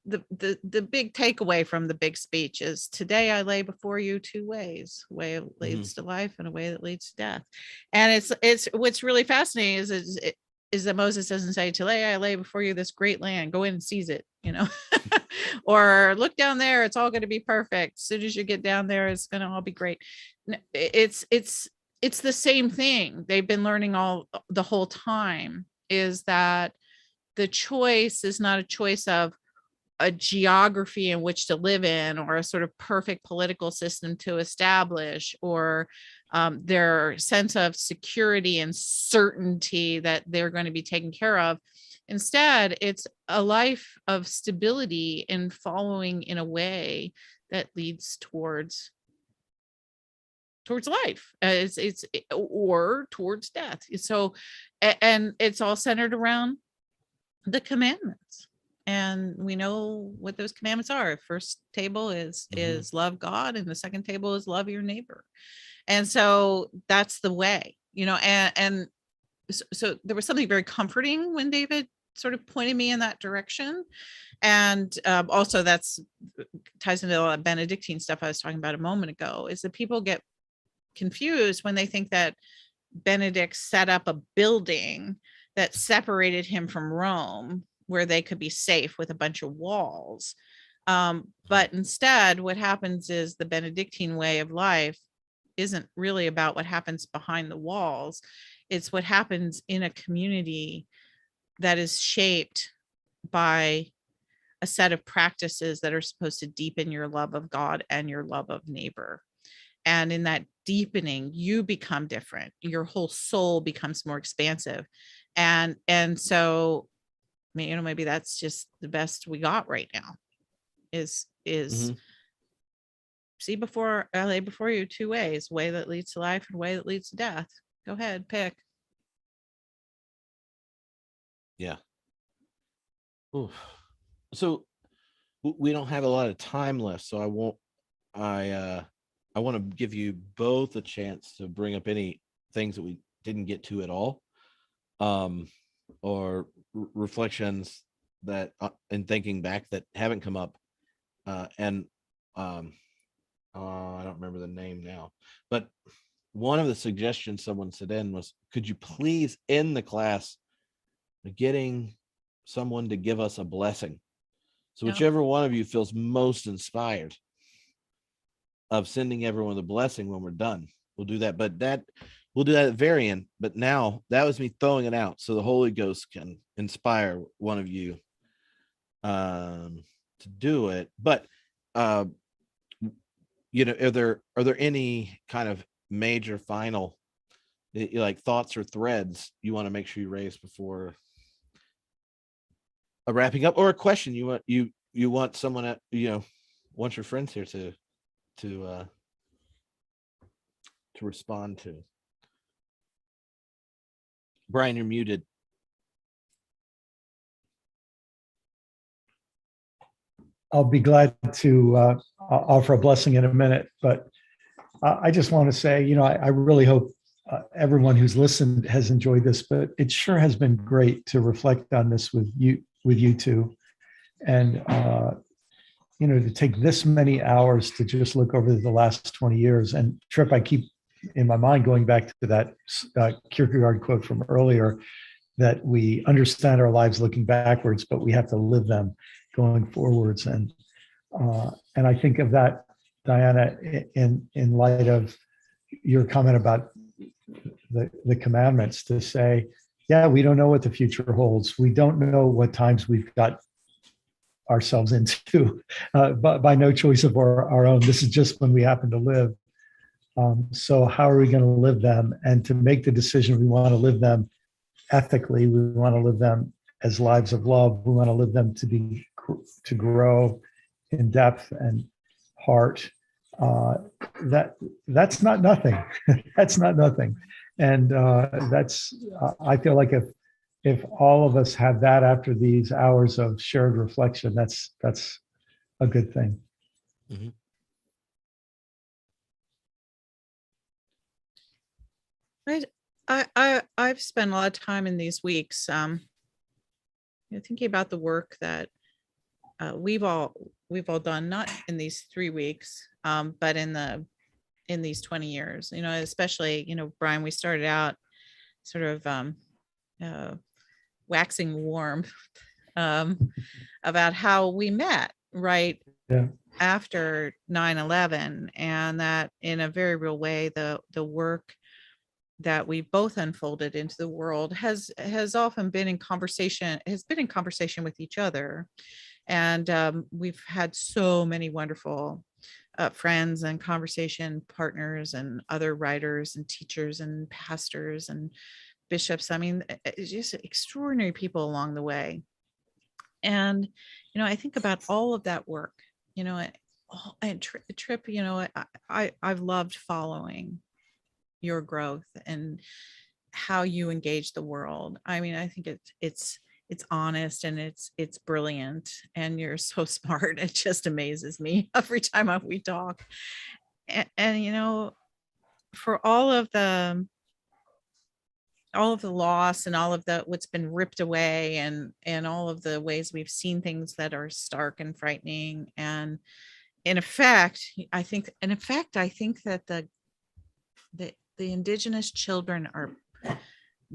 the big takeaway from the big speech is, today I lay before you two ways: a way that leads to life and a way that leads to death. And it's what's really fascinating is that Moses doesn't say, today I lay before you this great land, go in and seize it, or look down there, it's all going to be perfect. As soon as you get down there, it's going to all be great. It's the same thing they've been learning all the whole time, is that the choice is not a choice of a geography in which to live in, or a sort of perfect political system to establish, or their sense of security and certainty that they're going to be taken care of. Instead, it's a life of stability in following in a way that leads towards life, or towards death. So, and it's all centered around the commandments. And we know what those commandments are. First table is love God, and the second table is love your neighbor. And so that's the way, and so there was something very comforting when David sort of pointed me in that direction. And also that's ties into all that Benedictine stuff I was talking about a moment ago, is that people get confused when they think that Benedict set up a building that separated him from Rome, where they could be safe with a bunch of walls. But instead, what happens is the Benedictine way of life isn't really about what happens behind the walls. It's what happens in a community that is shaped by a set of practices that are supposed to deepen your love of God and your love of neighbor. And in that deepening, you become different. Your whole soul becomes more expansive. And so, maybe that's just the best we got right now, is see before I lay before you two ways: way that leads to life and way that leads to death. Go ahead, pick. Yeah. Oof. So we don't have a lot of time left, so I want to give you both a chance to bring up any things that we didn't get to at all, or reflections that in thinking back that haven't come up, and I don't remember the name now, but one of the suggestions someone sent in was, could you please end the class by getting someone to give us a blessing? So whichever one of you feels most inspired of sending everyone the blessing when we're done, we'll do that. But we'll do that at very end. But now that was me throwing it out, so the Holy Ghost can inspire one of you to do it. But are there any kind of major final like thoughts or threads you want to make sure you raise before wrapping up, or a question you want someone want your friends here to respond to? Brian, you're muted. I'll be glad to offer a blessing in a minute, but I just want to say, I really hope everyone who's listened has enjoyed this, but it sure has been great to reflect on this with you two, and to take this many hours to just look over the last 20 years. And Tripp, I keep in my mind going back to that Kierkegaard quote from earlier, that we understand our lives looking backwards, but we have to live them going forwards. And I think of that, Diana, in light of your comment about the commandments, to say, yeah, we don't know what the future holds. We don't know what times we've got ourselves into, but by no choice of our own. This is just when we happen to live. So how are we going to live them? And to make the decision, we want to live them ethically. We want to live them as lives of love. We want to live them to grow in depth and heart. That's not nothing. That's not nothing. And I feel like if all of us have that after these hours of shared reflection, that's a good thing. Mm-hmm. I've spent a lot of time in these weeks thinking about the work that we've all done, not in these 3 weeks, but in these 20 years, especially, Brian, we started out sort of uh, waxing warm about how we met right Yeah. after 9/11, and that in a very real way, the work that we both unfolded into the world has often been in conversation, with each other. And we've had so many wonderful friends and conversation partners and other writers and teachers and pastors and bishops. I mean, it's just extraordinary people along the way. And, I think about all of that work, and Tripp, I've loved following your growth and how you engage the world. I mean, I think it's honest and it's brilliant, and you're so smart. It just amazes me every time we talk. And for all of the loss and all of the what's been ripped away, and all of the ways we've seen things that are stark and frightening, and in effect I think that the indigenous children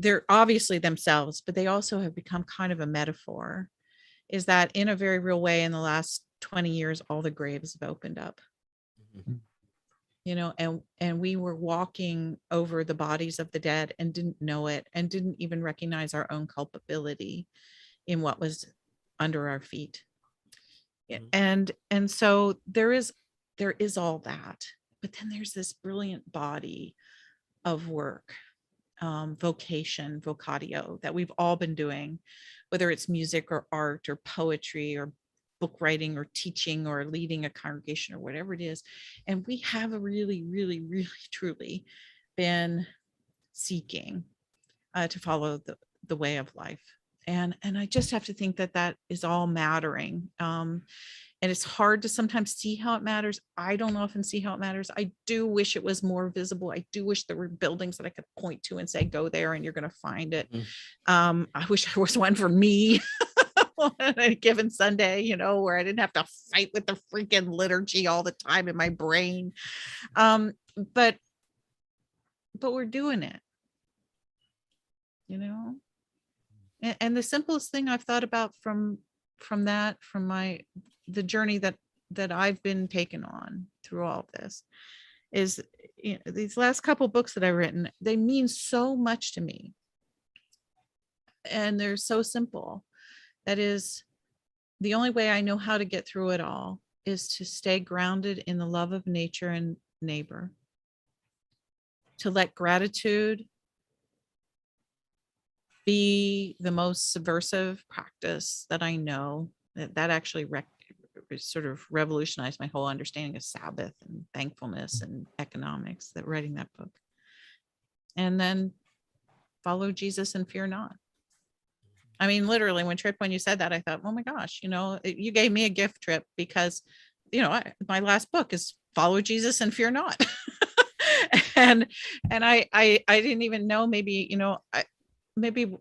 they're obviously themselves, but they also have become kind of a metaphor, is that in a very real way in the last 20 years all the graves have opened up. And we were walking over the bodies of the dead and didn't know it, and didn't even recognize our own culpability in what was under our feet. And so there is all that, but then there's this brilliant body of work, vocatio that we've all been doing, whether it's music or art or poetry or book writing or teaching or leading a congregation or whatever it is. And we have really, really, really, truly been seeking to follow the way of life. And I just have to think that is all mattering. And it's hard to sometimes see how it matters. I don't often see how it matters. I do wish it was more visible. I do wish there were buildings that I could point to and say, go there and you're going to find it. I wish there was one for me on a given Sunday, where I didn't have to fight with the freaking liturgy all the time in my brain. But we're doing it, and the simplest thing I've thought about from the journey that I've been taken on through all of this is, these last couple books that I've written, they mean so much to me, and they're so simple. That is, the only way I know how to get through it all is to stay grounded in the love of nature and neighbor, to let gratitude be the most subversive practice that I know. That actually sort of revolutionized my whole understanding of Sabbath and thankfulness and economics, that writing that book. And then follow Jesus and fear not. I mean, literally, when you said that, I thought, oh my gosh, you gave me a gift, Tripp, because, my last book is Follow Jesus and Fear Not. and I didn't even know, maybe, maybe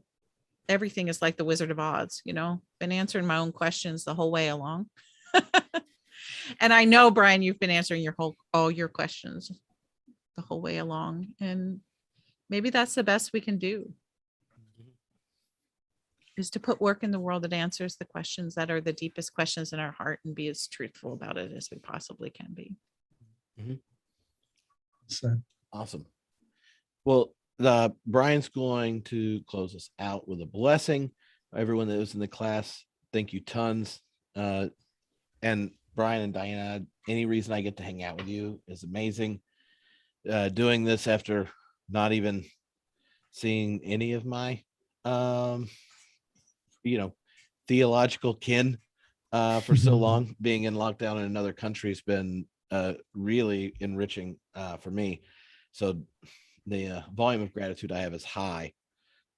everything is like the Wizard of Oz, been answering my own questions the whole way along. And I know, Brian, you've been answering all your questions the whole way along. And maybe that's the best we can do, is to put work in the world that answers the questions that are the deepest questions in our heart, and be as truthful about it as we possibly can be. Awesome. Well, Brian's going to close us out with a blessing. Everyone that was in the class, thank you tons. And Brian and Diana, any reason I get to hang out with you is amazing. Doing this after not even seeing any of my theological kin for so long, being in lockdown in another country has been really enriching for me. So the volume of gratitude I have is high.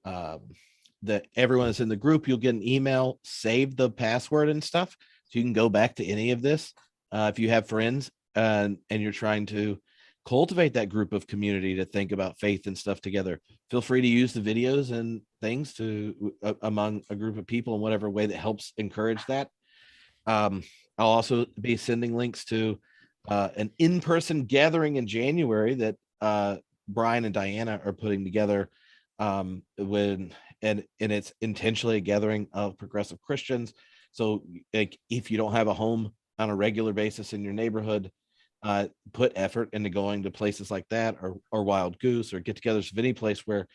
That everyone that's in the group, you'll get an email, save the password and stuff, so you can go back to any of this. If you have friends and you're trying to cultivate that group of community to think about faith and stuff together, feel free to use the videos and things to among a group of people in whatever way that helps encourage that. I'll also be sending links to an in-person gathering in January that Brian and Diana are putting together. And it's intentionally a gathering of progressive Christians. So like, if you don't have a home on a regular basis in your neighborhood, put effort into going to places like that, or Wild Goose, or get-togethers of any place where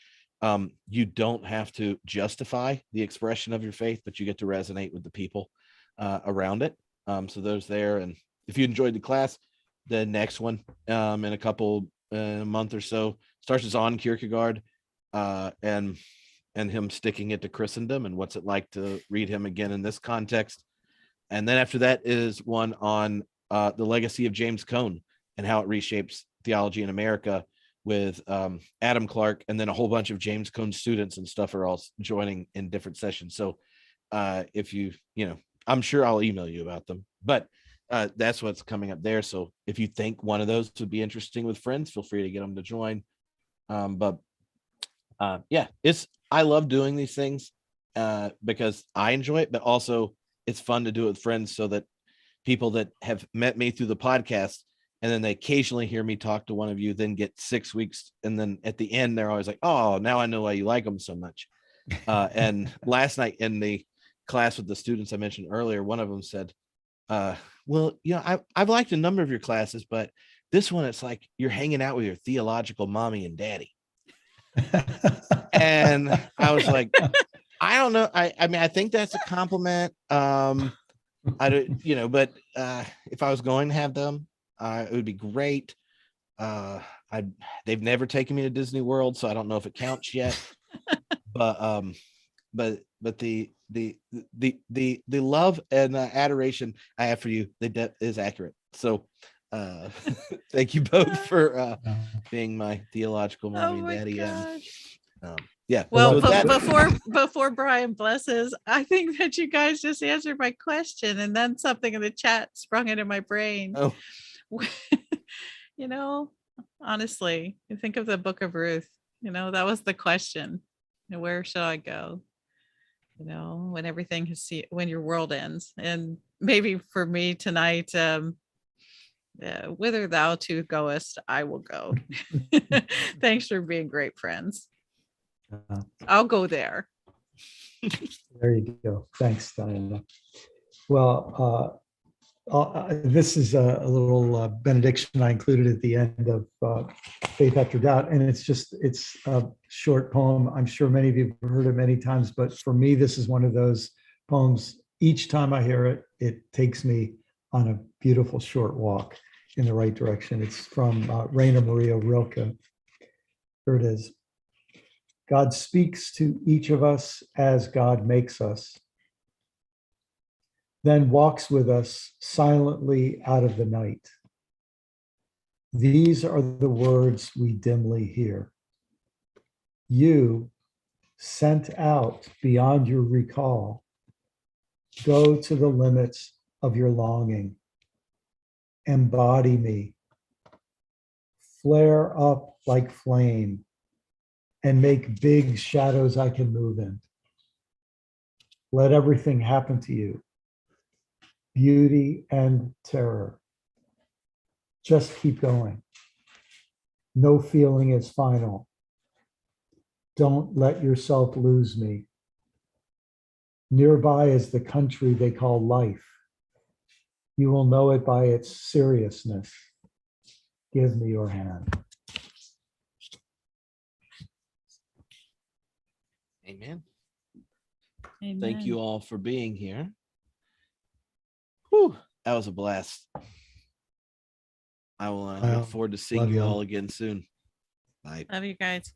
you don't have to justify the expression of your faith, but you get to resonate with the people around it. So those there. And if you enjoyed the class, the next one in a couple month or so starts as on Kierkegaard and him sticking it to Christendom and what's it like to read him again in this context. And then after that is one on the legacy of James Cone and how it reshapes theology in America, with Adam Clark, and then a whole bunch of James Cone students and stuff are all joining in different sessions. So if you I'm sure I'll email you about them, but that's what's coming up there. So if you think one of those would be interesting with friends, feel free to get them to join. But I love doing these things because I enjoy it, but also it's fun to do it with friends, so that people that have met me through the podcast and then they occasionally hear me talk to one of you, then get 6 weeks, and then at the end they're always like, oh, now I know why you like them so much. And last night in the class with the students I mentioned earlier, one of them said, well, I've liked a number of your classes, but this one, it's like you're hanging out with your theological mommy and daddy. And I was like, I don't know. I mean, I think that's a compliment. I don't, but if I was going to have them, it would be great. They've never taken me to Disney World, so I don't know if it counts yet. But the love and adoration I have for you, is accurate. So thank you both for being my theological mommy and daddy. Yeah. Well, so before Brian blesses, I think that you guys just answered my question, and then something in the chat sprung into my brain. Oh. Honestly, you think of the Book of Ruth. That was the question. Where shall I go? When your world ends. And maybe for me tonight, whither thou too goest, I will go. Thanks for being great friends. I'll go there. There you go. Thanks, Diana. Well, this is a little benediction I included at the end of Faith After Doubt, and it's a short poem. I'm sure many of you have heard it many times, but for me, this is one of those poems. Each time I hear it, it takes me on a beautiful short walk in the right direction. It's from Rainer Maria Rilke. Here it is. God speaks to each of us as God makes us, then walks with us silently out of the night. These are the words we dimly hear. You, sent out beyond your recall, go to the limits of your longing. Embody me. Flare up like flame and make big shadows I can move in. Let everything happen to you. Beauty and terror. Just keep going. No feeling is final. Don't let yourself lose me. Nearby is the country they call life. You will know it by its seriousness. Give me your hand. Amen. Amen. Thank you all for being here. Whew, that was a blast. I will look forward to seeing you all again soon. Bye. Love you guys.